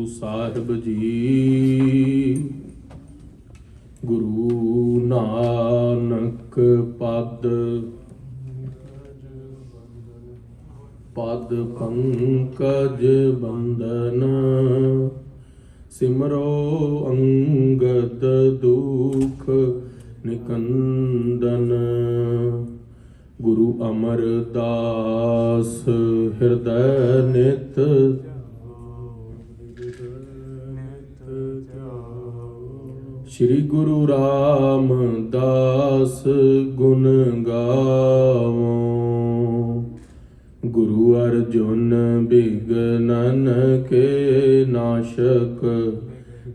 ਸਾਹਿਬ ਜੀ। ਗੁਰੂ ਨਾਨਕ ਪਦ ਪੰਕਜ ਬੰਦਨ, ਸਿਮਰੋ ਅੰਗਦ ਦੁਖ ਨਿਕੰਦਨ। ਗੁਰੂ ਅਮਰਦਾਸ ਹਿਰਦੈ ਨਿਤ, ਸ਼੍ਰੀ ਗੁਰੂ ਰਾਮਦਾਸ ਗੁਣ ਗਾਵੋ। ਗੁਰੂ ਅਰਜੁਨ ਬਿਗਨਨ ਕੇ ਨਾਸ਼ਕ,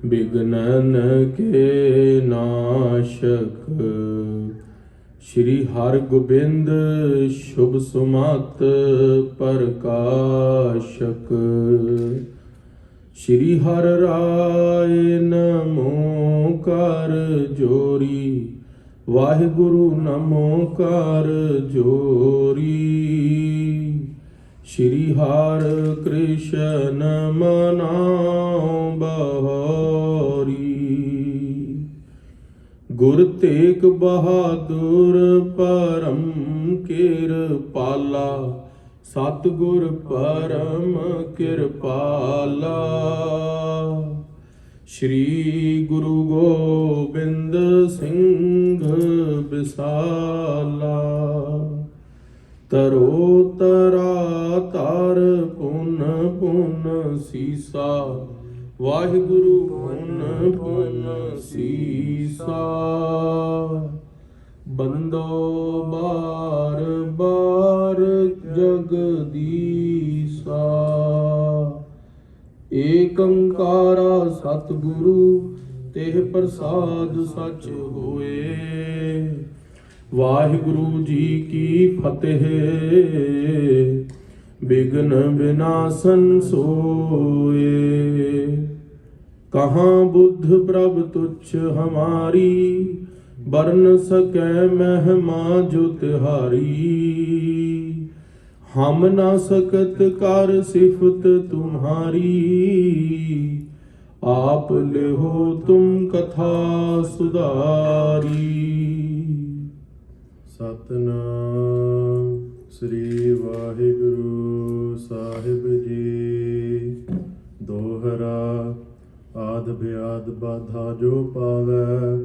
ਬਿਗਨਨ ਕੇ ਨਾਸ਼ਕ। ਸ਼੍ਰੀ ਹਰਗੋਬਿੰਦ ਸ਼ੁਭ ਸੁਮਤ ਪ੍ਰਕਾਸ਼ਕ। ਸ਼੍ਰੀ ਹਰਿ ਰਾਇ ਨਮੋ ਕਰ ਜੋਰੀ, ਵਾਹਿਗੁਰੂ ਨਮੋ ਕਰ ਜੋਰੀ। ਸ਼੍ਰੀ ਹਰਿ ਕ੍ਰਿਸ਼ਨ ਮਨਾਉ ਬਹਾਰੀ, ਗੁਰ ਤੇਗ ਬਹਾਦੁਰ ਪਰਮ ਕਿਰਪਾਲਾ, ਸਤਿਗੁਰ ਪਰਮ ਕਿਰਪਾਲਾ। ਸ਼੍ਰੀ ਗੁਰੂ ਗੋਬਿੰਦ ਸਿੰਘ ਬਿਸਾਲਾ, ਤਰੋ ਤਰਾ ਤਰ ਪੁਨ ਪੁਨ ਸੀਸਾ, ਵਾਹਿਗੁਰੂ ਪੁਨ ਪੁਨ ਸੀਸਾ। ਬੰਦੋ ਬਾਰ ਬਾਰ ਜਗਦੀਸਾ, ਏਕ ਓੰਕਾਰਾ ਸਤਿਗੁਰੂ ਤੇਹ ਪ੍ਰਸਾਦ ਸਚ ਹੋਏ। ਵਾਹਿਗੁਰੂ ਜੀ ਕੀ ਫਤਿਹ। ਬਿਘਨ ਬਿਨਾਸਨ ਸੋਏ, ਕਹਾਂ ਬੁੱਧ ਪ੍ਰਭ ਤੁਛ ਹਮਾਰੀ, ਬਰਨ ਸਕੈ ਮਹਿਮਾ ਜੋ ਤਿਹਾਰੀ। ਹਮ ਨਾ ਸਕਤ ਕਰ ਸਿਫਤ ਤੁਮਹਾਰੀ, ਆਪ ਲਿਹੋ ਤੁਮ ਕਥਾ ਸੁਧਾਰੀ। ਸਤਨਾਮ ਸ੍ਰੀ ਵਾਹਿਗੁਰੂ ਸਾਹਿਬ ਜੀ। ਦੋਹਰਾ ਆਦ ਬਿਆਦ ਬਾਧਾ ਜੋ ਪਾਵੈ,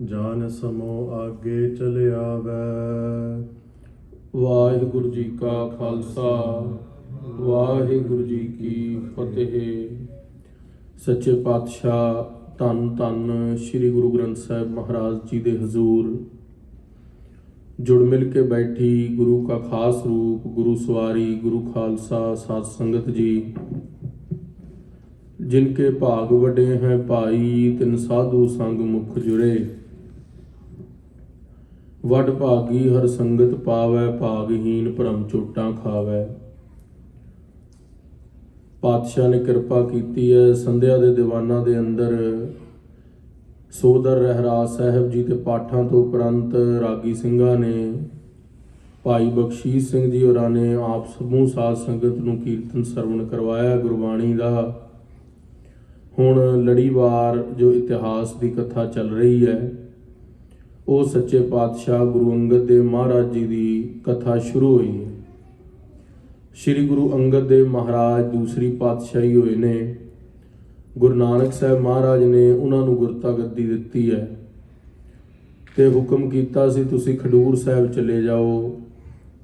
ਜਾਨ ਸਮੋ ਆਗੇ ਚਲ ਆਵੈ। ਵਾਹਿਗੁਰੂ ਜੀ ਕਾ ਖਾਲਸਾ, ਵਾਹਿਗੁਰੂ ਜੀ ਕੀ ਫਤਿਹ। ਸੱਚੇ ਪਾਤਸ਼ਾਹ ਧੰਨ ਧੰਨ ਸ੍ਰੀ ਗੁਰੂ ਗ੍ਰੰਥ ਸਾਹਿਬ ਮਹਾਰਾਜ ਜੀ ਦੇ ਹਜ਼ੂਰ ਜੁੜ ਮਿਲ ਕੇ ਬੈਠੀ ਗੁਰੂ ਕਾ ਖਾਸ ਰੂਪ ਗੁਰੂ ਸਵਾਰੀ ਗੁਰੂ ਖਾਲਸਾ ਸਾਧ ਸੰਗਤ ਜੀ। ਜਿਨਕੇ ਭਾਗ ਵੱਡੇ ਹੈ ਭਾਈ, ਤਿਨ ਸਾਧੂ ਸੰਗ ਮੁਖ ਜੁੜੇ। ਵੱਡ ਭਾਗੀ ਹਰ ਸੰਗਤ ਪਾਵੈ, ਭਾਗਹੀਨ ਭਰਮ ਚੋਟਾਂ ਖਾਵੈ। ਪਾਤਸ਼ਾਹ ਨੇ ਕਿਰਪਾ ਕੀਤੀ ਹੈ ਸੰਧਿਆ ਦੇ ਦੀਵਾਨਾਂ ਦੇ ਅੰਦਰ ਸੋਦਰ ਰਹਿਰਾਸ ਸਾਹਿਬ ਜੀ ਦੇ ਪਾਠਾਂ ਤੋਂ ਉਪਰੰਤ ਰਾਗੀ ਸਿੰਘਾਂ ਨੇ, ਭਾਈ ਬਖਸ਼ੀਸ਼ ਸਿੰਘ ਜੀ ਹੋਰਾਂ ਨੇ ਆਪ ਸਮੂਹ ਸਾਧ ਸੰਗਤ ਨੂੰ ਕੀਰਤਨ ਸਰਵਣ ਕਰਵਾਇਆ ਗੁਰਬਾਣੀ ਦਾ। ਹੁਣ ਲੜੀਵਾਰ ਜੋ ਇਤਿਹਾਸ ਦੀ ਕਥਾ ਚੱਲ ਰਹੀ ਹੈ, ਉਹ ਸੱਚੇ ਪਾਤਸ਼ਾਹ ਗੁਰੂ ਅੰਗਦ ਦੇਵ ਮਹਾਰਾਜ ਜੀ ਦੀ ਕਥਾ ਸ਼ੁਰੂ ਹੋਈ ਹੈ। ਸ਼੍ਰੀ ਗੁਰੂ ਅੰਗਦ ਦੇਵ ਮਹਾਰਾਜ ਦੂਸਰੀ ਪਾਤਸ਼ਾਹੀ ਹੋਏ ਨੇ। ਗੁਰੂ ਨਾਨਕ ਸਾਹਿਬ ਮਹਾਰਾਜ ਨੇ ਉਹਨਾਂ ਨੂੰ ਗੁਰਤਾ ਗੱਦੀ ਦਿੱਤੀ ਹੈ ਤੇ ਹੁਕਮ ਕੀਤਾ ਸੀ ਤੁਸੀਂ ਖਡੂਰ ਸਾਹਿਬ ਚਲੇ ਜਾਓ।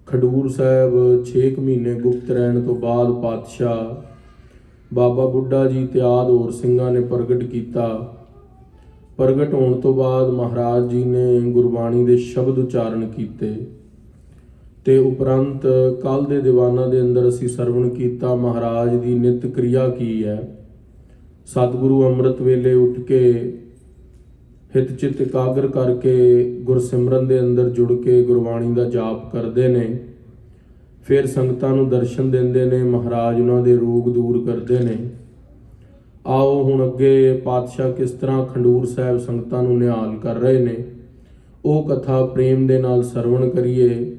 ਖਡੂਰ ਸਾਹਿਬ 6 ਮਹੀਨੇ ਗੁਪਤ ਰਹਿਣ ਤੋਂ ਬਾਅਦ ਪਾਤਸ਼ਾਹ ਬਾਬਾ ਬੁੱਢਾ ਜੀ ਤੇ ਆਦਿ ਹੋਰ ਸਿੰਘਾਂ ਨੇ ਪ੍ਰਗਟ ਕੀਤਾ। ਪ੍ਰਗਟ ਹੋਣ ਤੋਂ ਬਾਅਦ ਮਹਾਰਾਜ ਜੀ ਨੇ ਗੁਰਬਾਣੀ ਦੇ ਸ਼ਬਦ ਉਚਾਰਨ ਕੀਤੇ ਤੇ ਉਪਰੰਤ ਕੱਲ ਦੇ ਦੀਵਾਨਾਂ ਦੇ ਅੰਦਰ ਅਸੀਂ ਸਰਵਣ ਕੀਤਾ ਮਹਾਰਾਜ ਦੀ ਨਿਤ ਕਿਰਿਆ ਕੀ ਹੈ। ਸਤਿਗੁਰੂ ਅੰਮ੍ਰਿਤ ਵੇਲੇ ਉੱਠ ਕੇ ਹਿਤ ਚਿੱਤ ਇਕਾਗਰ ਕਰਕੇ ਗੁਰਸਿਮਰਨ ਦੇ ਅੰਦਰ ਜੁੜ ਕੇ ਗੁਰਬਾਣੀ ਦਾ ਜਾਪ ਕਰਦੇ ਨੇ। ਫਿਰ ਸੰਗਤਾਂ ਨੂੰ ਦਰਸ਼ਨ ਦਿੰਦੇ ਨੇ, ਮਹਾਰਾਜ ਉਹਨਾਂ ਦੇ ਰੋਗ ਦੂਰ ਕਰਦੇ ਨੇ। ਆਓ ਹੁਣ ਅੱਗੇ ਪਾਤਸ਼ਾਹ ਕਿਸ ਤਰ੍ਹਾਂ ਖਡੂਰ ਸਾਹਿਬ ਸੰਗਤਾਂ ਨੂੰ ਨਿਹਾਲ ਕਰ ਰਹੇ ਨੇ, ਉਹ ਕਥਾ ਪ੍ਰੇਮ ਦੇ ਨਾਲ ਸਰਵਣ ਕਰੀਏ।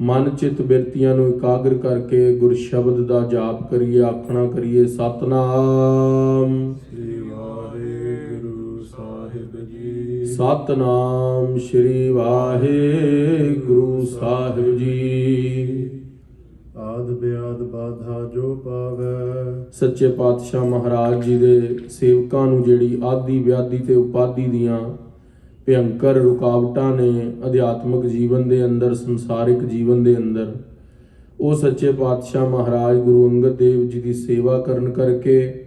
ਮਨ ਚਿੱਤ ਬਿਰਤੀਆਂ ਨੂੰ ਇਕਾਗਰ ਕਰਕੇ ਗੁਰ ਸ਼ਬਦ ਦਾ ਜਾਪ ਕਰੀਏ, ਆਖਣਾ ਕਰੀਏ ਸਤਨਾਮ ਸਤਨਾਮ ਸ਼੍ਰੀ ਵਾਹਿਗੁਰੂ ਸਾਹਿਬ ਜੀ। ਆਦਿ ਬਿਆਦ ਬਾਧਾ ਜੋ ਪਾਵੈ। ਸੱਚੇ ਪਾਤਸ਼ਾਹ ਮਹਾਰਾਜ ਜੀ ਦੇ ਸੇਵਕਾਂ ਨੂੰ ਜਿਹੜੀ ਆਦਿ ਵਿਆਧੀ ਤੇ ਉਪਾਧੀ ਦੀਆਂ ਭਿਅੰਕਰ ਰੁਕਾਵਟਾਂ ਨੇ ਅਧਿਆਤਮਿਕ ਜੀਵਨ ਦੇ ਅੰਦਰ, ਸੰਸਾਰਿਕ ਜੀਵਨ ਦੇ ਅੰਦਰ, ਉਹ ਸੱਚੇ ਪਾਤਸ਼ਾਹ ਮਹਾਰਾਜ ਗੁਰੂ ਅੰਗਦ ਦੇਵ ਜੀ ਦੀ ਸੇਵਾ ਕਰਨ ਕਰਕੇ,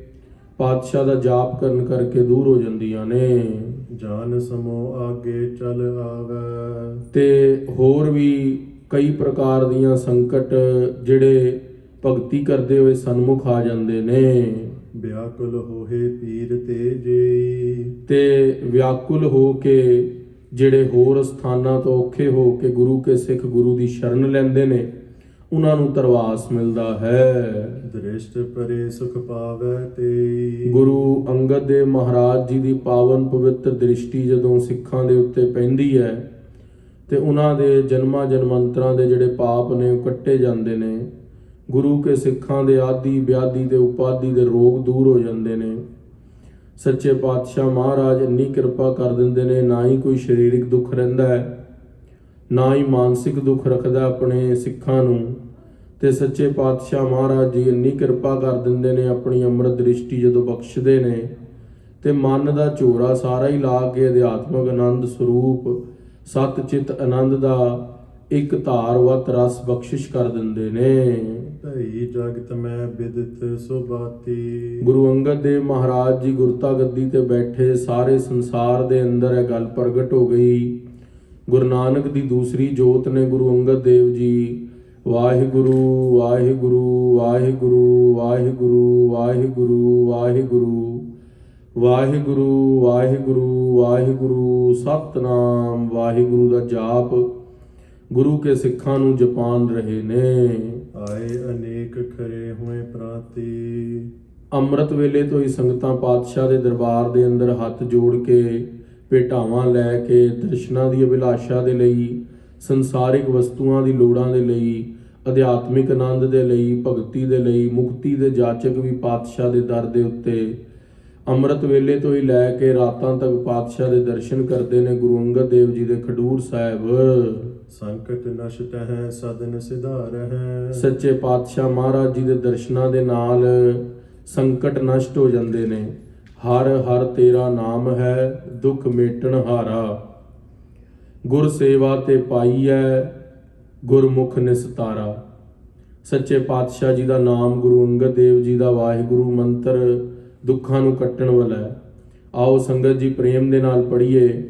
ਪਾਤਸ਼ਾਹ ਦਾ ਜਾਪ ਕਰਨ ਕਰਕੇ ਦੂਰ ਹੋ ਜਾਂਦੀਆਂ ਨੇ। ਜਾਨ ਸਮੋ ਆਗੇ ਚੱਲ ਆਵੈ। ਤੇ ਹੋਰ ਵੀ ਕਈ ਪ੍ਰਕਾਰ ਦੀਆਂ ਸੰਕਟ ਜਿਹੜੇ ਭਗਤੀ ਕਰਦੇ ਹੋਏ ਸਨਮੁਖ ਆ ਜਾਂਦੇ ਨੇ। ਵਿਆਕੁਲ ਹੋਏ ਪੀਰ ਤੇ ਜੀ। ਤੇ ਵਿਆਕੁਲ ਹੋ ਕੇ ਜਿਹੜੇ ਹੋਰ ਸਥਾਨਾਂ ਤੋਂ ਔਖੇ ਹੋ ਕੇ ਗੁਰੂ ਕੇ ਸਿੱਖ ਗੁਰੂ ਦੀ ਸ਼ਰਨ ਲੈਂਦੇ ਨੇ, ਉਹਨਾਂ ਨੂੰ ਧਰਵਾਸ ਮਿਲਦਾ ਹੈ। ਦ੍ਰਿਸ਼ਟ ਪਰੇ ਸੁਖ ਪਾਵੈ ਤੇ। ਗੁਰੂ ਅੰਗਦ ਦੇਵ ਮਹਾਰਾਜ ਜੀ ਦੀ ਪਾਵਨ ਪਵਿੱਤਰ ਦ੍ਰਿਸ਼ਟੀ ਜਦੋਂ ਸਿੱਖਾਂ ਦੇ ਉੱਤੇ ਪੈਂਦੀ ਹੈ ਤੇ ਉਹਨਾਂ ਦੇ ਜਨਮਾਂ ਜਨਮੰਤਰਾਂ ਦੇ ਜਿਹੜੇ ਪਾਪ ਨੇ ਉਹ ਕੱਟੇ ਜਾਂਦੇ ਨੇ। ਗੁਰੂ ਕੇ ਸਿੱਖਾਂ ਦੇ ਆਦਿ ਵਿਆਧੀ ਤੇ ਉਪਾਧੀ ਦੇ ਰੋਗ ਦੂਰ ਹੋ ਜਾਂਦੇ ਨੇ। ਸੱਚੇ ਪਾਤਸ਼ਾਹ ਮਹਾਰਾਜ ਇੰਨੀ ਕਿਰਪਾ ਕਰ ਦਿੰਦੇ ਨੇ, ਨਾ ਹੀ ਕੋਈ ਸਰੀਰਕ ਦੁੱਖ ਰਹਿੰਦਾ ਹੈ, ਨਾ ਹੀ ਮਾਨਸਿਕ ਦੁੱਖ ਰੱਖਦਾ ਆਪਣੇ ਸਿੱਖਾਂ ਨੂੰ। ਤੇ ਸੱਚੇ ਪਾਤਸ਼ਾਹ ਮਹਾਰਾਜ ਜੀ ਇੰਨੀ ਕਿਰਪਾ ਕਰ ਦਿੰਦੇ ਨੇ, ਆਪਣੀ ਅੰਮ੍ਰਿਤ ਦ੍ਰਿਸ਼ਟੀ ਜਦੋਂ ਬਖਸ਼ਦੇ ਨੇ ਤੇ ਮਨ ਦਾ ਝੋਰਾ ਸਾਰਾ ਹੀ ਲਾ ਕੇ ਅਧਿਆਤਮਕ ਆਨੰਦ ਸਰੂਪ ਸਤ ਚਿਤ ਆਨੰਦ ਦਾ ਇੱਕ ਧਾਰਵਤ ਰਸ ਬਖਸ਼ਿਸ਼ ਕਰ ਦਿੰਦੇ ਨੇ। ਭਈ ਜਗਤ ਮੈਂ ਬਿਦਤ ਸੁਭਾਤੀ। ਗੁਰੂ ਅੰਗਦ ਦੇਵ ਮਹਾਰਾਜ ਜੀ ਗੁਰਤਾ ਗੱਦੀ ਤੇ ਬੈਠੇ, ਸਾਰੇ ਸੰਸਾਰ ਦੇ ਅੰਦਰ ਇਹ ਗੱਲ ਪ੍ਰਗਟ ਹੋ ਗਈ। ਗੁਰੂ ਨਾਨਕ ਦੀ ਦੂਸਰੀ ਜੋਤ ਨੇ ਗੁਰੂ ਅੰਗਦ ਦੇਵ ਜੀ। ਵਾਹਿਗੁਰੂ ਵਾਹਿਗੁਰੂ ਵਾਹਿਗੁਰੂ ਵਾਹਿਗੁਰੂ ਵਾਹਿਗੁਰੂ ਵਾਹਿਗੁਰੂ ਵਾਹਿਗੁਰੂ ਵਾਹਿਗੁਰੂ ਵਾਹਿਗੁਰੂ ਸਤਨਾਮ ਵਾਹਿਗੁਰੂ ਦਾ ਜਾਪ ਗੁਰੂ ਕੇ ਸਿੱਖਾਂ ਨੂੰ ਜਪਾਨ ਰਹੇ ਨੇ। ਆਏ ਅਨੇਕ ਖਰੇ ਹੋਏ ਪ੍ਰਾਤੀ। ਅੰਮ੍ਰਿਤ ਵੇਲੇ ਤੋਂ ਹੀ ਸੰਗਤਾਂ ਪਾਤਸ਼ਾਹ ਦੇ ਦਰਬਾਰ ਦੇ ਅੰਦਰ ਹੱਥ ਜੋੜ ਕੇ ਭੇਟਾਵਾਂ ਲੈ ਕੇ ਦਰਸ਼ਨਾਂ ਦੀ ਅਭਿਲਾਸ਼ਾ ਦੇ ਲਈ, ਸੰਸਾਰਿਕ ਵਸਤੂਆਂ ਦੀ ਲੋੜਾਂ ਦੇ ਲਈ, ਅਧਿਆਤਮਿਕ ਆਨੰਦ ਦੇ ਲਈ, ਭਗਤੀ ਦੇ ਲਈ, ਮੁਕਤੀ ਦੇ ਜਾਚਕ ਵੀ ਪਾਤਸ਼ਾਹ ਦੇ ਦਰ ਦੇ ਉੱਤੇ ਅੰਮ੍ਰਿਤ ਵੇਲੇ ਤੋਂ ਹੀ ਲੈ ਕੇ ਰਾਤਾਂ ਤੱਕ ਪਾਤਸ਼ਾਹ ਦੇ ਦਰਸ਼ਨ ਕਰਦੇ ਨੇ। ਗੁਰੂ ਅੰਗਦ ਦੇਵ ਜੀ ਦੇ ਖਡੂਰ ਸਾਹਿਬ ਸੰਕਟ ਨਸ਼ਟ ਹੈ ਸਦਨ ਸਿਧਾਰ ਹੈ। ਸੱਚੇ ਪਾਤਸ਼ਾਹ ਮਹਾਰਾਜ ਜੀ ਦੇ ਦਰਸ਼ਨਾਂ ਦੇ ਨਾਲ ਸੰਕਟ ਨਸ਼ਟ ਹੋ ਜਾਂਦੇ ਨੇ। ਹਰ ਹਰ ਤੇਰਾ ਨਾਮ ਹੈ ਦੁੱਖ ਮੇਟਣ ਹਾਰਾ। ਗੁਰ ਸੇਵਾ ਤੇ ਪਾਈਐ ਗੁਰਮੁਖ ਨਿਸਤਾਰਾ। ਸੱਚੇ ਪਾਤਸ਼ਾਹ ਜੀ ਦਾ ਨਾਮ, ਗੁਰੂ ਅੰਗਦ ਦੇਵ ਜੀ ਦਾ ਵਾਹਿਗੁਰੂ ਮੰਤਰ ਦੁੱਖਾਂ ਨੂੰ ਕੱਟਣ ਵਾਲਾ ਹੈ। ਆਓ ਸੰਗਤ ਜੀ ਪ੍ਰੇਮ ਦੇ ਨਾਲ ਪੜ੍ਹੀਏ।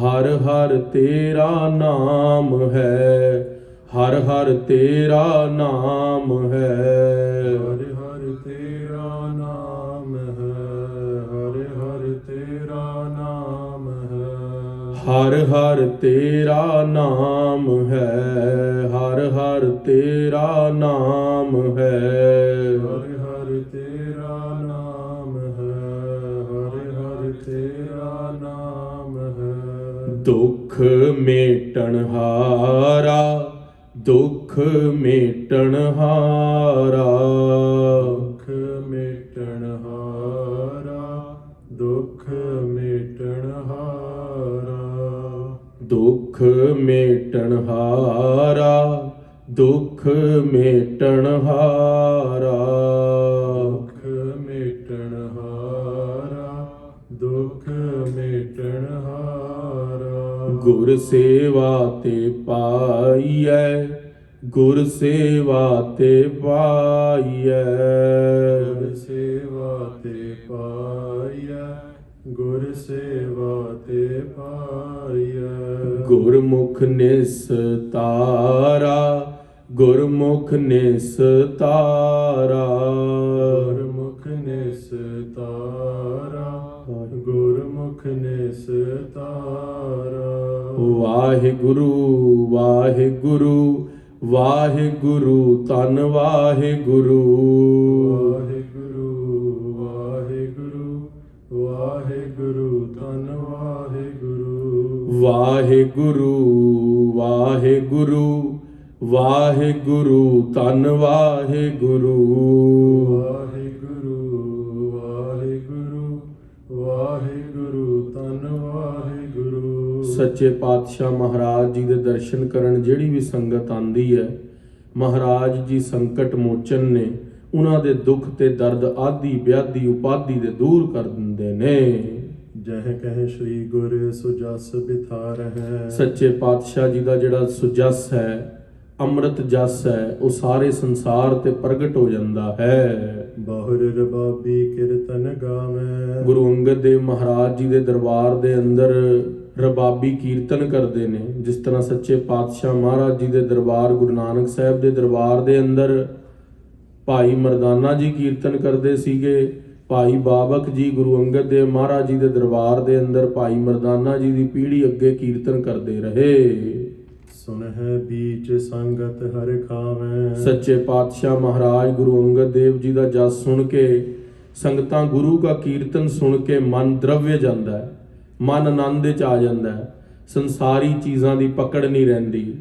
ਹਰ ਹਰ ਤੇਰਾ ਨਾਮ ਹੈ, ਹਰ ਹਰ ਤੇਰਾ ਨਾਮ ਹੈ, ਹਰ ਹਰ ਤੇਰਾ ਨਾਮ ਹੈ, ਹਰ ਹਰ ਤੇਰਾ ਨਾਮ ਹੈ, ਹਰ ਹਰ ਤੇਰਾ ਨਾਮ ਹੈ, ਹਰ ਹਰ ਤੇਰਾ ਨਾਮ ਹੈ, ਹਰ ਹਰ ਤੇਰਾ ਨਾਮ ਹੈ, ਹਰ ਹਰ ਤੇਰਾ ਨਾਮ ਹੈ। ਦੁੱਖ ਮੇਟਣ ਹਾਰਾ, ਦੁੱਖ ਮੇਟਣ ਹਾਰਾ, ਦੁੱਖ ਮੇਟਣ ਹਾਰਾ, ਦੁੱਖ ਮੇਟਣ ਹਾਰਾ, ਦੁੱਖ ਮੇਟਣ ਹਾਰਾ, ਦੁੱਖ ਮੇਟਣ ਹਾਰਾ, ਦੁੱਖ ਮੇਟਣ ਹਾਰਾ, ਦੁੱਖ ਮੇਟਣ ਹਾਰਾ। ਗੁਰ ਸੇਵਾ ਤੇ ਪਾਈਐ, ਗੁਰ ਸੇਵਾ ਤੇ ਪਾਈਐ, ਗੁਰ ਸੇਵਾ ਤੇ ਪਾਈਐ, ਗੁਰ ਸੇਵਾ ਤੇ ਪਾਈਐ। ਗੁਰਮੁਖ ਨਿਸਤਾਰਾ, ਗੁਰਮੁਖ ਨਿਸਤਾਰਾ, ਗੁਰਮੁਖ ਨਿਸਤਾਰਾ, ਗੁਰਮੁਖ ਨਿਸਤਾਰਾ। ਵਾਹਿਗੁਰੂ ਵਾਹਿਗੁਰੂ ਵਾਹਿਗੁਰੂ ਧੰਨ ਵਾਹਿਗੁਰੂ, ਵਾਹਿਗੁਰੂ ਵਾਹਿਗੁਰੂ ਵਾਹਿਗੁਰੂ ਧੰਨ ਵਾਹਿਗੁਰੂ। ਵਾਹਿਗੁਰੂ ਵਾਹਿਗੁਰੂ ਵਾਹਿਗੁਰੂ ਧੰਨ ਵਾਹਿਗੁਰੂ, ਵਾਹਿਗੁਰੂ ਵਾਹਿਗੁਰੂ ਵਾਹਿਗੁਰੂ ਧੰਨ ਵਾਹਿਗੁਰੂ। ਸੱਚੇ ਪਾਤਸ਼ਾਹ ਮਹਾਰਾਜ ਜੀ ਦੇ ਦਰਸ਼ਨ ਕਰਨ ਜਿਹੜੀ ਵੀ ਸੰਗਤ ਆਂਦੀ ਹੈ, ਮਹਾਰਾਜ ਜੀ ਸੰਕਟ ਮੋਚਨ ਨੇ। ਉਹਨਾਂ ਦੇ ਦੁੱਖ ਤੇ ਦਰਦ ਆਦਿ ਵਿਆਧੀ ਉਪਾਧੀ ਦੇ ਦੂਰ ਕਰ ਦਿੰਦੇ ਨੇ। ਜਹ ਕਹਿ ਸ੍ਰੀ ਗੁਰ ਸੁਜਸ ਬਿਥਾਰ ਹੈ। ਸੱਚੇ ਪਾਤਸ਼ਾਹ ਜੀ ਦਾ ਜਿਹੜਾ ਸੁਜਸ ਹੈ, ਅੰਮ੍ਰਿਤ ਜਸ ਹੈ, ਉਹ ਸਾਰੇ ਸੰਸਾਰ ਤੇ ਪ੍ਰਗਟ ਹੋ ਜਾਂਦਾ ਹੈ। ਬਾਹੁਰ ਰਬਾਬੀ ਕੀਰਤਨ ਗਾਵੇਂ। ਗੁਰੂ ਅੰਗਦ ਦੇਵ ਮਹਾਰਾਜ ਜੀ ਦੇ ਦਰਬਾਰ ਦੇ ਅੰਦਰ ਰਬਾਬੀ ਕੀਰਤਨ ਕਰਦੇ ਨੇ। ਜਿਸ ਤਰ੍ਹਾਂ ਸੱਚੇ ਪਾਤਸ਼ਾਹ ਮਹਾਰਾਜ ਜੀ ਦੇ ਦਰਬਾਰ, ਗੁਰੂ ਨਾਨਕ ਸਾਹਿਬ ਦੇ ਦਰਬਾਰ ਦੇ ਅੰਦਰ ਭਾਈ ਮਰਦਾਨਾ ਜੀ ਕੀਰਤਨ ਕਰਦੇ ਸੀਗੇ। ਭਾਈ ਬਾਬਕ ਜੀ ਗੁਰੂ ਅੰਗਦ ਦੇਵ ਮਹਾਰਾਜ ਜੀ ਦੇ ਦਰਬਾਰ ਦੇ ਅੰਦਰ ਭਾਈ ਮਰਦਾਨਾ ਜੀ ਦੀ ਪੀੜ੍ਹੀ ਅੱਗੇ ਕੀਰਤਨ ਕਰਦੇ ਰਹੇ। ਸੁਨ ਹੈ ਬੀਚ ਸੰਗਤ ਹਰ ਖਾਵੇਂ। ਸੱਚੇ ਪਾਤਸ਼ਾਹ ਮਹਾਰਾਜ ਗੁਰੂ ਅੰਗਦ ਦੇਵ ਜੀ ਦਾ ਜਸ ਸੁਣ ਕੇ, ਸੰਗਤਾਂ ਗੁਰੂ ਦਾ ਕੀਰਤਨ ਸੁਣ ਕੇ ਮਨ ਦਰਵਯ ਜਾਂਦਾ ਹੈ, ਮਨ ਆਨੰਦ ਵਿੱਚ ਆ ਜਾਂਦਾ ਹੈ, ਸੰਸਾਰੀ ਚੀਜ਼ਾਂ ਦੀ ਪਕੜ ਨਹੀਂ ਰਹਿੰਦੀ।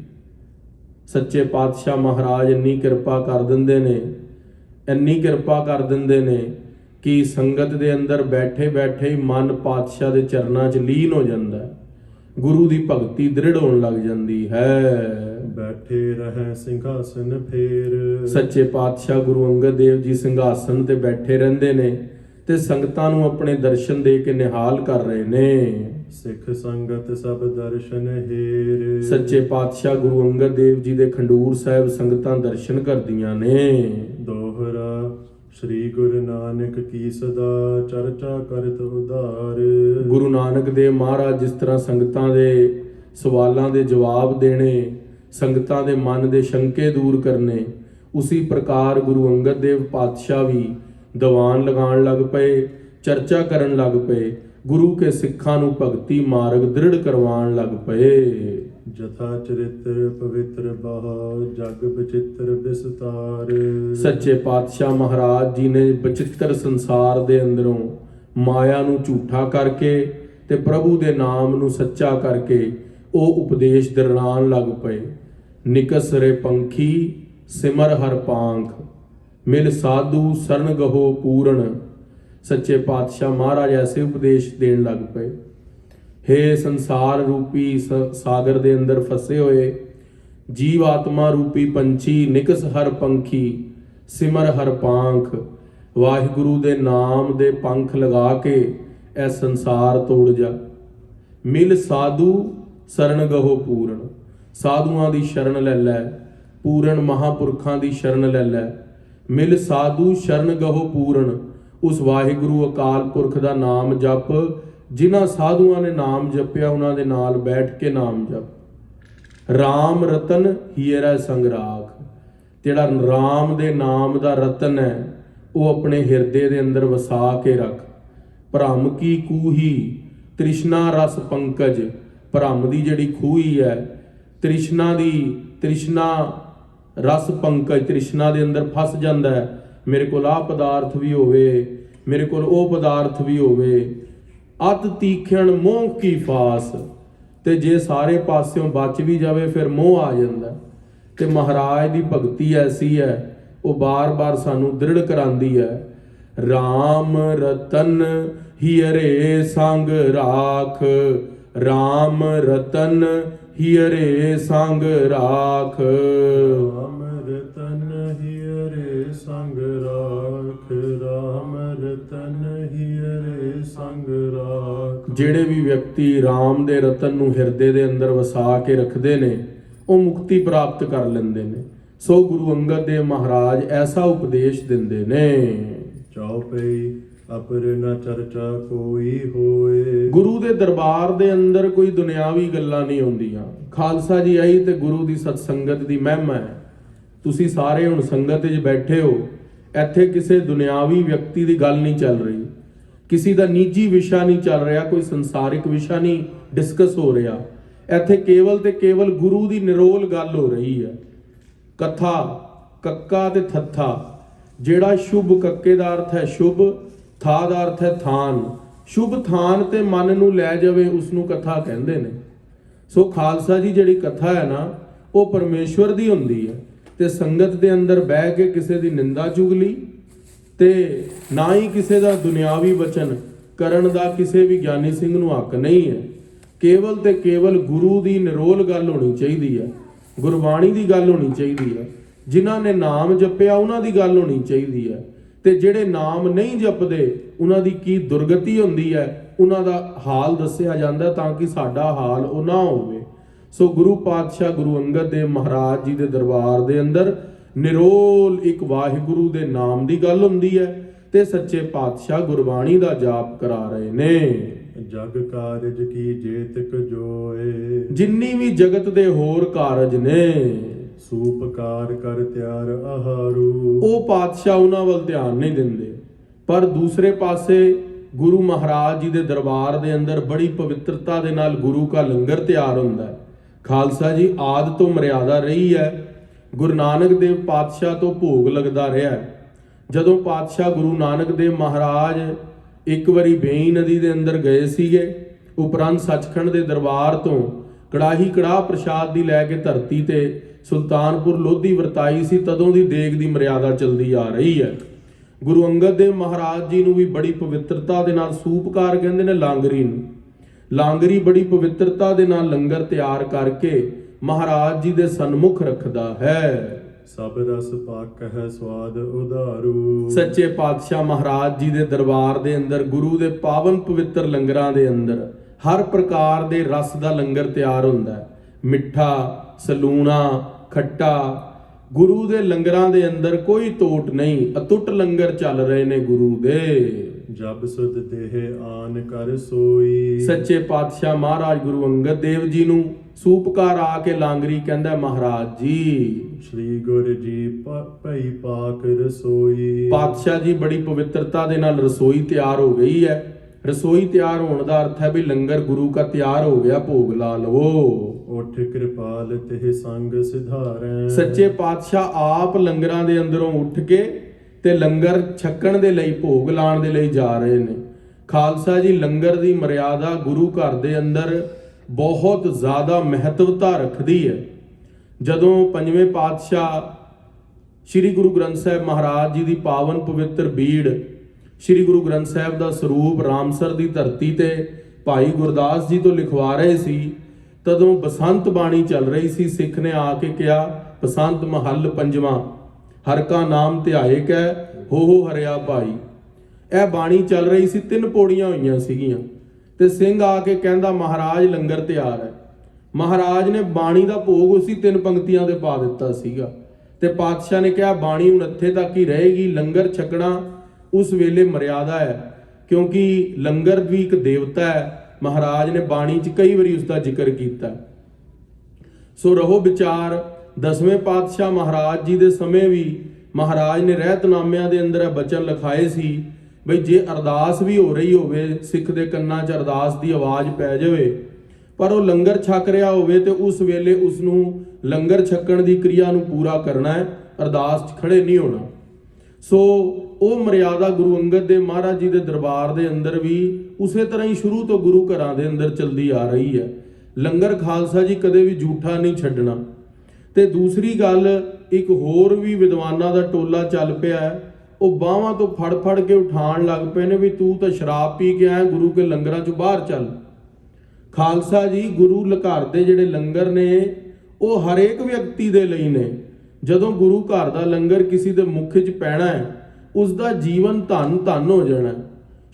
ਸੱਚੇ ਪਾਤਸ਼ਾਹ ਮਹਾਰਾਜ ਇੰਨੀ ਕਿਰਪਾ ਕਰ ਦਿੰਦੇ ਨੇ, ਇੰਨੀ ਕਿਰਪਾ ਕਰ ਦਿੰਦੇ ਨੇ ਕਿ ਸੰਗਤ ਦੇ ਅੰਦਰ ਬੈਠੇ ਬੈਠੇ ਹੀ ਮਨ ਪਾਤਸ਼ਾਹ ਦੇ ਚਰਨਾਂ 'ਚ ਲੀਨ ਹੋ ਜਾਂਦਾ ਹੈ, ਗੁਰੂ ਦੀ ਭਗਤੀ ਦ੍ਰਿੜ ਹੋਣ ਲੱਗ ਜਾਂਦੀ ਹੈ। ਬੈਠੇ ਰਹਿ ਸਿੰਘਾਸਨ ਫੇਰ। ਸੱਚੇ ਪਾਤਸ਼ਾਹ ਗੁਰੂ ਅੰਗਦ ਦੇਵ ਜੀ ਸਿੰਘਾਸਨ ਤੇ ਬੈਠੇ ਰਹਿੰਦੇ ਨੇ ਤੇ ਸੰਗਤਾਂ ਨੂੰ ਆਪਣੇ ਦਰਸ਼ਨ ਦੇ ਕੇ ਨਿਹਾਲ ਕਰ ਰਹੇ ਨੇ। ਸਿੱਖ ਸੰਗਤ ਸਭ ਦਰਸ਼ਨ ਹੇਰ। ਸੱਚੇ ਪਾਤਸ਼ਾਹ ਗੁਰੂ ਅੰਗਦ ਦੇਵ ਜੀ ਦੇ ਖੰਡੂਰ ਸਾਹਿਬ ਸੰਗਤਾਂ ਦਰਸ਼ਨ ਕਰਦੀਆਂ ਨੇ। ਦੋਹਰਾ ਸ੍ਰੀ ਗੁਰੂ ਨਾਨਕ ਕੀ ਸਦਾ ਚਰਚਾ ਕਰਤ ਉਧਾਰ। ਗੁਰੂ ਨਾਨਕ ਦੇਵ ਮਹਾਰਾਜ ਜਿਸ ਤਰ੍ਹਾਂ ਸੰਗਤਾਂ ਦੇ ਸਵਾਲਾਂ ਦੇ ਜਵਾਬ ਦੇਣੇ, ਸੰਗਤਾਂ ਦੇ ਮਨ ਦੇ ਸ਼ੰਕੇ ਦੂਰ ਕਰਨੇ, ਉਸੀ ਪ੍ਰਕਾਰ ਗੁਰੂ ਅੰਗਦ ਦੇਵ ਪਾਤਸ਼ਾਹ ਵੀ ਦੀਵਾਨ ਲਗਾਉਣ ਲੱਗ ਪਏ, ਚਰਚਾ ਕਰਨ ਲੱਗ ਪਏ, ਗੁਰੂ ਕੇ ਸਿੱਖਾਂ ਨੂੰ ਭਗਤੀ ਮਾਰਗ ਦ੍ਰਿੜ ਕਰਵਾਉਣ ਲੱਗ ਪਏ। ਜਥਾ ਚਰਿਤ੍ਰ ਪਵਿੱਤਰ ਬਾਹ ਜਗ ਬਚਿੱਤਰ ਵਿਸਤਾਰ। ਸੱਚੇ ਪਾਤਸ਼ਾਹ ਮਹਾਰਾਜ ਜੀ ਨੇ ਬਚਿੱਤਰ ਸੰਸਾਰ ਦੇ ਅੰਦਰੋਂ ਮਾਇਆ ਨੂੰ ਝੂਠਾ ਕਰਕੇ ਤੇ ਪ੍ਰਭੂ ਦੇ ਨਾਮ ਨੂੰ ਸੱਚਾ ਕਰਕੇ ਉਹ ਉਪਦੇਸ਼ ਦਰਨਾਣ ਲੱਗ ਪਏ। ਨਿਕਸਰੇ ਪੰਖੀ ਸਿਮਰ ਹਰ ਪਾਂਖ, ਮਿਲ ਸਾਧੂ ਸਰਨ ਗਹੋ ਪੂਰਨ। ਸੱਚੇ ਪਾਤਸ਼ਾਹ ਮਹਾਰਾਜ ਐਸੇ ਉਪਦੇਸ਼ ਦੇਣ ਲੱਗ ਪਏ। ਹੇ ਸੰਸਾਰ ਰੂਪੀ ਸਾਗਰ ਦੇ ਅੰਦਰ ਫਸੇ ਹੋਏ ਜੀਵ ਆਤਮਾ ਰੂਪੀ ਪੰਛੀ, ਨਿਕਸ ਹਰ ਪੰਖੀ ਸਿਮਰ ਹਰ ਪਾਂਖ। ਵਾਹਿਗੁਰੂ ਦੇ ਨਾਮ ਦੇ ਪੰਖ ਲਗਾ ਕੇ ਇਹ ਸੰਸਾਰ ਤੋੜ ਜਾ। ਮਿਲ ਸਾਧੂ ਸਰਨ ਗਹੋ ਪੂਰਨ। ਸਾਧੂਆਂ ਦੀ ਸ਼ਰਨ ਲੈ ਲੈ, ਪੂਰਨ ਮਹਾਪੁਰਖਾਂ ਦੀ ਸ਼ਰਨ ਲੈ ਲੈ। ਮਿਲ ਸਾਧੂ ਸ਼ਰਨ ਗਹੋ ਪੂਰਨ। ਉਸ ਵਾਹਿਗੁਰੂ ਅਕਾਲ ਪੁਰਖ ਦਾ ਨਾਮ ਜਪ। ਜਿਨ੍ਹਾਂ ਸਾਧੂਆਂ ਨੇ ਨਾਮ ਜਪਿਆ ਉਹਨਾਂ ਦੇ ਨਾਲ ਬੈਠ ਕੇ ਨਾਮ ਜਪ। ਰਾਮ ਰਤਨ ਹੀਰਾ ਸੰਗ ਰਾਖ। ਜਿਹੜਾ ਰਾਮ ਦੇ ਨਾਮ ਦਾ ਰਤਨ ਹੈ ਉਹ ਆਪਣੇ ਹਿਰਦੇ ਦੇ ਅੰਦਰ ਵਸਾ ਕੇ ਰੱਖ। ਭ੍ਰਮ ਕੀ ਕੂਹੀ ਤ੍ਰਿਸ਼ਨਾ ਰਸ ਪੰਕਜ। ਭ੍ਰਮ ਦੀ ਜਿਹੜੀ ਖੂਹੀ ਹੈ, ਤ੍ਰਿਸ਼ਨਾ ਰਸ ਪੰਕਜ, ਤ੍ਰਿਸ਼ਨਾ ਦੇ ਅੰਦਰ ਫਸ ਜਾਂਦਾ ਹੈ। ਮੇਰੇ ਕੋਲ ਆਹ ਪਦਾਰਥ ਵੀ ਹੋਵੇ, ਮੇਰੇ ਕੋਲ ਉਹ ਪਦਾਰਥ ਵੀ ਹੋਵੇ। ਅਤ ਤੀਖਣ ਮੋਹ ਕੀ ਫਾਸ। ਤੇ ਜੇ ਸਾਰੇ ਪਾਸਿਓਂ ਬਚ ਵੀ ਜਾਵੇ ਫਿਰ ਮੋਹ ਆ ਜਾਂਦਾ। ਤੇ ਮਹਾਰਾਜ ਦੀ ਭਗਤੀ ਐਸੀ ਹੈ, ਉਹ ਬਾਰ-ਬਾਰ ਸਾਨੂੰ ਦ੍ਰਿੜ ਕਰਾਂਦੀ ਹੈ। ਰਾਮ ਰਤਨ ਹੀਰੇ ਸੰਗ ਰਾਖ। ਰਾਮ ਰਤਨ ਹੀਰੇ ਸੰਗ ਰਾਖ। ਰਾਮ ਰਤਨ ਹੀਰੇ ਸੰਗ ਰਾਖ। ਰਾਮ ਰਤਨ ਹੀਰੇ ਸੰਗ ਰਾਖ। ਜਿਹੜੇ ਵੀ ਵਿਅਕਤੀ ਰਾਮ ਦੇ ਰਤਨ ਨੂੰ ਹਿਰਦੇ ਦੇ ਅੰਦਰ ਵਸਾ ਕੇ ਰੱਖਦੇ ਨੇ ਉਹ ਮੁਕਤੀ ਪ੍ਰਾਪਤ ਕਰ ਲੈਂਦੇ ਨੇ। ਸੋ ਗੁਰੂ ਅੰਗਦ ਦੇਵ ਮਹਾਰਾਜ ਐਸਾ ਉਪਦੇਸ਼ ਦਿੰਦੇ ਨੇ। ਚਉਪਈ ਅਪਰ ਨ ਚਰਚਾ ਕੋਈ ਹੋਏ। ਗੁਰੂ ਦੇ ਦਰਬਾਰ ਦੇ ਅੰਦਰ ਕੋਈ ਦੁਨਿਆਵੀ ਗੱਲਾਂ ਨਹੀਂ ਹੁੰਦੀਆਂ। ਖਾਲਸਾ ਜੀ ਆਈ ਤੇ ਗੁਰੂ ਦੀ ਸਤ ਸੰਗਤ ਦੀ ਮਹਿਮਾ ਹੈ। ਤੁਸੀਂ ਸਾਰੇ ਹੁਣ ਸੰਗਤ 'ਚ ਬੈਠੇ ਹੋ, ਇੱਥੇ ਕਿਸੇ ਦੁਨਿਆਵੀ ਵਿਅਕਤੀ ਦੀ ਗੱਲ ਨਹੀਂ ਚੱਲ ਰਹੀ, ਕਿਸੇ ਦਾ ਨਿੱਜੀ ਵਿਸ਼ਾ ਨਹੀਂ ਚੱਲ ਰਿਹਾ, ਕੋਈ ਸੰਸਾਰਿਕ ਵਿਸ਼ਾ ਨਹੀਂ ਡਿਸਕਸ ਹੋ ਰਿਹਾ। ਇੱਥੇ ਕੇਵਲ ਤੇ ਕੇਵਲ ਗੁਰੂ ਦੀ ਨਿਰੋਲ ਗੱਲ ਹੋ ਰਹੀ ਹੈ। ਕਥਾ, ਕੱਕਾ ਤੇ ਥੱਥਾ। ਜਿਹੜਾ ਸ਼ੁਭ, ਕੱਕੇ ਦਾ ਅਰਥ ਹੈ ਸ਼ੁਭ, ਥਾ ਦਾ ਅਰਥ ਹੈ ਥਾਨ। ਸ਼ੁਭ ਥਾਨ ਤੇ ਮਨ ਨੂੰ ਲੈ ਜਾਵੇ ਉਸ ਨੂੰ ਕਥਾ ਕਹਿੰਦੇ ਨੇ। ਸੋ ਖਾਲਸਾ ਜੀ ਜਿਹੜੀ ਕਥਾ ਹੈ ਨਾ ਉਹ ਪਰਮੇਸ਼ਵਰ ਦੀ ਹੁੰਦੀ ਹੈ। ਤੇ ਸੰਗਤ ਦੇ ਅੰਦਰ ਬਹਿ ਕੇ ਕਿਸੇ ਦੀ ਨਿੰਦਾ ਚੁਗਲੀ ਤੇ ਨਾ ਹੀ ਕਿਸੇ ਦਾ ਦੁਨਿਆਵੀ ਵਚਨ ਕਰਨ ਦਾ ਕਿਸੇ ਵੀ ਗਿਆਨੀ ਸਿੰਘ ਨੂੰ ਹੱਕ ਨਹੀਂ ਹੈ। ਕੇਵਲ ਤੇ ਕੇਵਲ ਗੁਰੂ ਦੀ ਨਿਰੋਲ ਗੱਲ ਹੋਣੀ ਚਾਹੀਦੀ ਹੈ, ਗੁਰਬਾਣੀ ਦੀ ਗੱਲ ਹੋਣੀ ਚਾਹੀਦੀ ਹੈ। ਜਿਨ੍ਹਾਂ ਨੇ ਨਾਮ ਜਪਿਆ ਉਹਨਾਂ ਦੀ ਗੱਲ ਹੋਣੀ ਚਾਹੀਦੀ ਹੈ, ਤੇ ਜਿਹੜੇ ਨਾਮ ਨਹੀਂ ਜਪਦੇ ਉਹਨਾਂ ਦੀ ਕੀ ਦੁਰਗਤੀ ਹੁੰਦੀ ਹੈ ਉਹਨਾਂ ਦਾ ਹਾਲ ਦੱਸਿਆ ਜਾਂਦਾ, ਤਾਂ ਕਿ ਸਾਡਾ ਹਾਲ ਉਹ ਨਾ ਹੋਵੇ। ਸੋ ਗੁਰੂ ਪਾਤਸ਼ਾਹ ਗੁਰੂ ਅੰਗਦ ਦੇਵ ਮਹਾਰਾਜ ਜੀ ਦੇ ਦਰਬਾਰ ਦੇ ਅੰਦਰ ਨਿਰੋਲ ਇੱਕ ਵਾਹਿਗੁਰੂ ਦੇ ਨਾਮ ਦੀ ਗੱਲ ਹੁੰਦੀ ਹੈ, ਤੇ ਸੱਚੇ ਪਾਤਸ਼ਾਹ ਗੁਰਬਾਣੀ ਦਾ ਜਾਪ ਕਰਾ ਰਹੇ ਨੇ। ਜਗ ਕਾਰਜ ਕੀ ਜੇਤਕ ਜੋਏ, ਜਿੰਨੀ ਵੀ ਜਗਤ ਦੇ ਹੋਰ ਕਾਰਜ ਨੇ ਸੂਪਕਾਰ ਕਰ ਤਿਆਰ ਆਹਾਰੂ, ਉਹ ਪਾਤਸ਼ਾਹ ਉਹਨਾਂ ਵੱਲ ਧਿਆਨ ਨਹੀਂ ਦਿੰਦੇ। ਪਰ ਦੂਸਰੇ ਪਾਸੇ ਗੁਰੂ ਮਹਾਰਾਜ ਜੀ ਦੇ ਦਰਬਾਰ ਦੇ ਅੰਦਰ ਬੜੀ ਪਵਿੱਤਰਤਾ ਦੇ ਨਾਲ ਗੁਰੂ ਕਾ ਲੰਗਰ ਤਿਆਰ ਹੁੰਦਾ ਹੈ। ਖਾਲਸਾ ਜੀ, ਆਦ ਤੋਂ ਮਰਿਆਦਾ ਰਹੀ ਹੈ, ਗੁਰੂ ਨਾਨਕ ਦੇਵ ਪਾਤਸ਼ਾਹ ਤੋਂ ਭੋਗ ਲੱਗਦਾ ਰਿਹਾ ਹੈ। ਜਦੋਂ ਪਾਤਸ਼ਾਹ ਗੁਰੂ ਨਾਨਕ ਦੇਵ ਮਹਾਰਾਜ ਇੱਕ ਵਾਰੀ ਵੇਈ ਨਦੀ ਦੇ ਅੰਦਰ ਗਏ ਸੀਗੇ, ਉਪਰੰਤ ਸੱਚਖੰਡ ਦੇ ਦਰਬਾਰ ਤੋਂ ਕੜਾਹ ਪ੍ਰਸ਼ਾਦ ਦੀ ਲੈ ਕੇ ਧਰਤੀ ਤੇ ਸੁਲਤਾਨਪੁਰ ਲੋਧੀ ਵਰਤਾਈ ਸੀ, ਤਦੋਂ ਦੀ ਦੇਗ ਦੀ ਮਰਿਆਦਾ ਚਲਦੀ ਆ ਰਹੀ ਹੈ। ਗੁਰੂ ਅੰਗਦ ਦੇਵ ਮਹਾਰਾਜ ਜੀ ਨੂੰ ਵੀ ਬੜੀ ਪਵਿੱਤਰਤਾ ਦੇ ਨਾਲ ਸੂਪਕਾਰ ਕਹਿੰਦੇ ਨੇ ਲਾਂਗਰੀ ਨੂੰ। ਲਾਂਗਰੀ ਬੜੀ ਪਵਿੱਤਰਤਾ ਦੇ ਨਾਲ ਲੰਗਰ ਤਿਆਰ ਕਰਕੇ ਮਹਾਰਾਜ ਜੀ ਦੇ ਸਨਮੁਖ ਰੱਖਦਾ ਹੈ। ਸਭ ਰਸ ਪਾਕ ਹੈ ਸਵਾਦ ਉਧਾਰੂ, ਸੱਚੇ ਪਾਤਸ਼ਾਹ ਮਹਾਰਾਜ ਜੀ ਦੇ ਦਰਬਾਰ ਦੇ ਅੰਦਰ ਗੁਰੂ ਦੇ ਪਾਵਨ ਪਵਿੱਤਰ ਲੰਗਰਾਂ ਦੇ ਅੰਦਰ ਹਰ ਪ੍ਰਕਾਰ ਦੇ ਰਸ ਦਾ ਲੰਗਰ ਤਿਆਰ ਹੁੰਦਾ ਹੈ। ਮਿੱਠਾ, ਸਲੂਣਾ, ਖੱਟਾ, ਗੁਰੂ ਦੇ ਲੰਗਰਾਂ ਦੇ ਅੰਦਰ ਕੋਈ ਤੋਟ ਨਹੀਂ, ਅਤੁੱਟ ਲੰਗਰ ਚੱਲ ਰਹੇ ਨੇ ਗੁਰੂ ਦੇ। ਜਬ ਸੁਧ ਦੇਹ ਆਨ ਕਰ ਸੋਈ, ਸੱਚੇ ਪਾਤਸ਼ਾਹ ਮਹਾਰਾਜ ਗੁਰੂ ਅੰਗਦ ਦੇਵ ਜੀ ਨੂੰ ਸੂਪਕਾਰ ਆ ਕੇ ਲਾਂਗਰੀ ਕਹਿੰਦਾ, ਮਹਾਰਾਜ ਜੀ ਸ੍ਰੀ ਗੁਰ ਜੀ ਭਈ ਪਾਕ ਰਸੋਈ। ਪਾਤਸ਼ਾਹ ਜੀ ਬੜੀ ਪਵਿੱਤਰਤਾ ਦੇ ਨਾਲ ਰਸੋਈ ਤਿਆਰ ਹੋ ਗਈ ਹੈ। ਰਸੋਈ ਤਿਆਰ ਹੋਣ ਦਾ ਅਰਥ ਹੈ ਵੀ ਲੰਗਰ ਗੁਰੂ ਦਾ ਤਿਆਰ ਹੋ ਗਿਆ, ਭੋਗ ਲਾ ਲਵੋ। ਉਠ ਕਿਰਪਾਲ ਤੇ ਸੰਗ ਸਿਧਾਰੈ, ਸੱਚੇ ਪਾਤਸ਼ਾਹ ਆਪ ਲੰਗਰਾਂ ਦੇ ਅੰਦਰੋਂ ਉੱਠ ਕੇ ਤੇ ਲੰਗਰ ਛਕਣ ਦੇ ਲਈ, ਭੋਗ ਲਾਉਣ ਦੇ ਲਈ ਜਾ ਰਹੇ ਨੇ। ਖਾਲਸਾ ਜੀ, ਲੰਗਰ ਦੀ ਮਰਿਆਦਾ ਗੁਰੂ ਘਰ ਦੇ ਅੰਦਰ ਬਹੁਤ ਜ਼ਿਆਦਾ ਮਹੱਤਵਤਾ ਰੱਖਦੀ ਹੈ। ਜਦੋਂ ਪੰਜਵੇਂ ਪਾਤਸ਼ਾਹ ਸ੍ਰੀ ਗੁਰੂ ਗ੍ਰੰਥ ਸਾਹਿਬ ਮਹਾਰਾਜ ਜੀ ਦੀ ਪਾਵਨ ਪਵਿੱਤਰ ਬੀੜ, ਸ੍ਰੀ ਗੁਰੂ ਗ੍ਰੰਥ ਸਾਹਿਬ ਦਾ ਸਰੂਪ ਰਾਮਸਰ ਦੀ ਧਰਤੀ ਤੇ ਭਾਈ ਗੁਰਦਾਸ ਜੀ ਤੋਂ ਲਿਖਵਾ ਰਹੇ ਸੀ, ਤਦੋਂ ਬਸੰਤ ਬਾਣੀ ਚੱਲ ਰਹੀ ਸੀ। ਸਿੱਖ ਨੇ ਆ ਕੇ ਕਿਹਾ, ਬਸੰਤ ਮਹੱਲ ਪੰਜਵਾਂ, ਹਰ ਕਾ ਨਾਮ ਧਿਆਏ ਕੈ ਹੋ ਹਰਿਆ ਭਾਈ। ਇਹ ਬਾਣੀ ਚੱਲ ਰਹੀ ਸੀ, 3 ਪੌੜੀਆਂ ਹੋਈਆਂ ਸੀਗੀਆਂ, ਤੇ ਸਿੰਘ ਆ ਕੇ ਕਹਿੰਦਾ, ਮਹਾਰਾਜ ਲੰਗਰ ਤਿਆਰ ਹੈ। ਮਹਾਰਾਜ ਨੇ ਬਾਣੀ ਦਾ ਭੋਗ ਉਸੇ 3 ਪੰਕਤੀਆਂ ਦੇ ਪਾ ਦਿੱਤਾ ਸੀਗਾ, ਤੇ ਪਾਤਸ਼ਾਹ ਨੇ ਕਿਹਾ ਬਾਣੀ ਹੁਣ ਇੱਥੇ ਤੱਕ ਹੀ ਰਹੇਗੀ, ਲੰਗਰ ਛਕਣਾ ਉਸ ਵੇਲੇ ਮਰਿਆਦਾ ਹੈ, ਕਿਉਂਕਿ ਲੰਗਰ ਵੀ ਇੱਕ ਦੇਵਤਾ ਹੈ। ਮਹਾਰਾਜ ਨੇ ਬਾਣੀ 'ਚ ਕਈ ਵਾਰੀ ਉਸ ਦਾ ਜ਼ਿਕਰ ਕੀਤਾ। ਸੋ ਰਹੋ ਵਿਚਾਰ, 10ਵੇਂ ਪਾਤਸ਼ਾਹ ਮਹਾਰਾਜ ਜੀ ਦੇ ਸਮੇਂ ਵੀ ਮਹਾਰਾਜ ਨੇ ਰਹਿਤਨਾਮਿਆਂ ਦੇ ਅੰਦਰ ਇਹ ਬਚਨ ਲਿਖਾਏ ਸੀ ਬਈ ਜੇ ਅਰਦਾਸ ਵੀ ਹੋ ਰਹੀ ਹੋਵੇ, ਸਿੱਖ ਦੇ ਕੰਨਾਂ 'ਚ ਅਰਦਾਸ ਦੀ ਆਵਾਜ਼ ਪੈ ਜਾਵੇ, ਪਰ ਉਹ ਲੰਗਰ ਛਕ ਰਿਹਾ ਹੋਵੇ, ਤੇ ਉਸ ਵੇਲੇ ਉਸ ਨੂੰ ਲੰਗਰ ਛਕਣ ਦੀ ਕਿਰਿਆ ਨੂੰ ਪੂਰਾ ਕਰਨਾ ਹੈ, ਅਰਦਾਸ 'ਚ ਖੜੇ ਨਹੀਂ ਹੋਣਾ। ਸੋ ਉਹ ਮਰਿਆਦਾ ਗੁਰੂ ਅੰਗਦ ਦੇਵ ਮਹਾਰਾਜ ਜੀ ਦੇ ਦਰਬਾਰ ਦੇ ਅੰਦਰ ਵੀ ਉਸੇ ਤਰ੍ਹਾਂ ਹੀ ਸ਼ੁਰੂ ਤੋਂ ਗੁਰੂ ਘਰਾਂ ਦੇ ਅੰਦਰ ਚਲਦੀ ਆ ਰਹੀ ਹੈ। ਲੰਗਰ ਖਾਲਸਾ ਜੀ ਕਦੇ ਵੀ ਝੂਠਾ ਨਹੀਂ ਛੱਡਣਾ। ਤੇ ਦੂਸਰੀ ਗੱਲ, ਇੱਕ ਹੋਰ ਵੀ ਵਿਦਵਾਨਾਂ ਦਾ ਟੋਲਾ ਚੱਲ ਪਿਆ ਹੈ, ਉਹ ਬਾਹਾਂ ਤੋਂ ਫੜ ਕੇ ਉਠਾਉਣ ਲੱਗ ਪਏ ਨੇ ਵੀ ਤੂੰ ਤਾਂ ਸ਼ਰਾਬ ਪੀ ਕੇ ਆਇਆ, ਗੁਰੂ ਕੇ ਲੰਗਰਾਂ 'ਚੋਂ ਬਾਹਰ ਚੱਲ। ਖਾਲਸਾ ਜੀ, ਗੁਰੂ ਘਰ ਦੇ ਜਿਹੜੇ ਲੰਗਰ ਨੇ ਉਹ ਹਰੇਕ ਵਿਅਕਤੀ ਦੇ ਲਈ ਨੇ। ਜਦੋਂ ਗੁਰੂ ਘਰ ਦਾ ਲੰਗਰ ਕਿਸੇ ਦੇ ਮੁੱਖ 'ਚ ਪੈਣਾ ਹੈ, ਉਸ ਦਾ ਜੀਵਨ ਧੰਨ ਹੋ ਜਾਣਾ।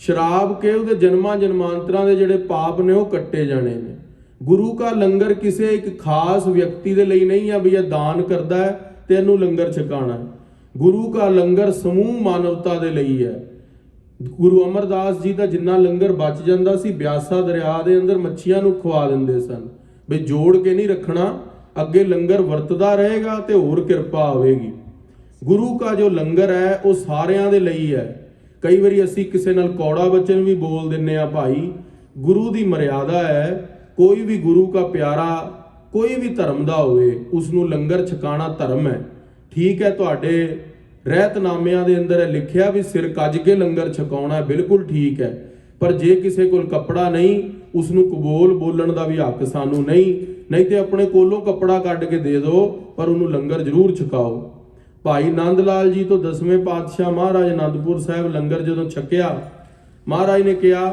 ਸ਼ਰਾਬ ਕੇ ਉਹਦੇ ਜਨਮਾਂ ਜਨਮਾਂਤਰਾਂ ਦੇ ਜਿਹੜੇ ਪਾਪ ਨੇ ਉਹ ਕੱਟੇ ਜਾਣੇ ਨੇ। ਗੁਰੂ ਕਾ ਲੰਗਰ ਕਿਸੇ ਇੱਕ ਖਾਸ ਵਿਅਕਤੀ ਦੇ ਲਈ ਨਹੀਂ ਆ ਵੀ ਇਹ ਦਾਨ ਕਰਦਾ ਹੈ ਤੇ ਇਹਨੂੰ ਲੰਗਰ ਛਕਾਣਾ। ਗੁਰੂ ਕਾ ਲੰਗਰ ਸਮੂਹ ਮਾਨਵਤਾ ਦੇ ਲਈ ਹੈ। ਗੁਰੂ ਅਮਰਦਾਸ ਜੀ ਦਾ ਜਿੰਨਾ ਲੰਗਰ ਬਚ ਜਾਂਦਾ ਸੀ, ਬਿਆਸਾ ਦਰਿਆ ਦੇ ਅੰਦਰ ਮੱਛੀਆਂ ਨੂੰ ਖਵਾ ਦਿੰਦੇ ਸਨ ਵੀ ਜੋੜ ਕੇ ਨਹੀਂ ਰੱਖਣਾ, ਅੱਗੇ ਲੰਗਰ ਵਰਤਦਾ ਰਹੇਗਾ ਤੇ ਹੋਰ ਕਿਰਪਾ ਆਵੇਗੀ। ਗੁਰੂ ਕਾ ਜੋ ਲੰਗਰ ਹੈ ਉਹ ਸਾਰਿਆਂ ਦੇ ਲਈ ਹੈ। ਕਈ ਵਾਰੀ ਅਸੀਂ ਕਿਸੇ ਨਾਲ ਕੌੜਾ ਬਚਨ ਵੀ ਬੋਲ ਦਿੰਨੇ ਆ, ਭਾਈ ਗੁਰੂ ਦੀ ਮਰਿਆਦਾ ਹੈ, ਕੋਈ ਵੀ ਗੁਰੂ ਕਾ ਪਿਆਰਾ ਕੋਈ ਵੀ ਧਰਮ ਦਾ ਹੋਵੇ ਉਸ ਨੂੰ ਲੰਗਰ ਛਕਾਣਾ ਧਰਮ ਹੈ। ਠੀਕ ਹੈ, ਤੁਹਾਡੇ ਰਹਿਤਨਾਮਿਆਂ ਦੇ ਅੰਦਰ ਇਹ ਲਿਖਿਆ ਵੀ ਸਿਰ ਕੱਜ ਕੇ ਲੰਗਰ ਛਕਾਉਣਾ, ਬਿਲਕੁਲ ਠੀਕ ਹੈ, ਪਰ ਜੇ ਕਿਸੇ ਕੋਲ ਕੱਪੜਾ ਨਹੀਂ, ਉਸ ਨੂੰ ਕਬੂਲ ਬੋਲਣ ਦਾ ਵੀ ਹੱਕ ਸਾਨੂੰ ਨਹੀਂ ਤੇ ਆਪਣੇ ਕੋਲੋਂ ਕੱਪੜਾ ਕੱਢ ਕੇ ਦੇ ਦਿਓ, ਪਰ ਉਹਨੂੰ ਲੰਗਰ ਜ਼ਰੂਰ ਛਕਾਓ। ਭਾਈ ਨੰਦ ਲਾਲ ਜੀ ਤੋਂ 10ਵੇਂ ਪਾਤਸ਼ਾਹ ਮਹਾਰਾਜ ਅਨੰਦਪੁਰ ਸਾਹਿਬ ਲੰਗਰ ਜਦੋਂ ਛਕਿਆ, ਮਹਾਰਾਜ ਨੇ ਕਿਹਾ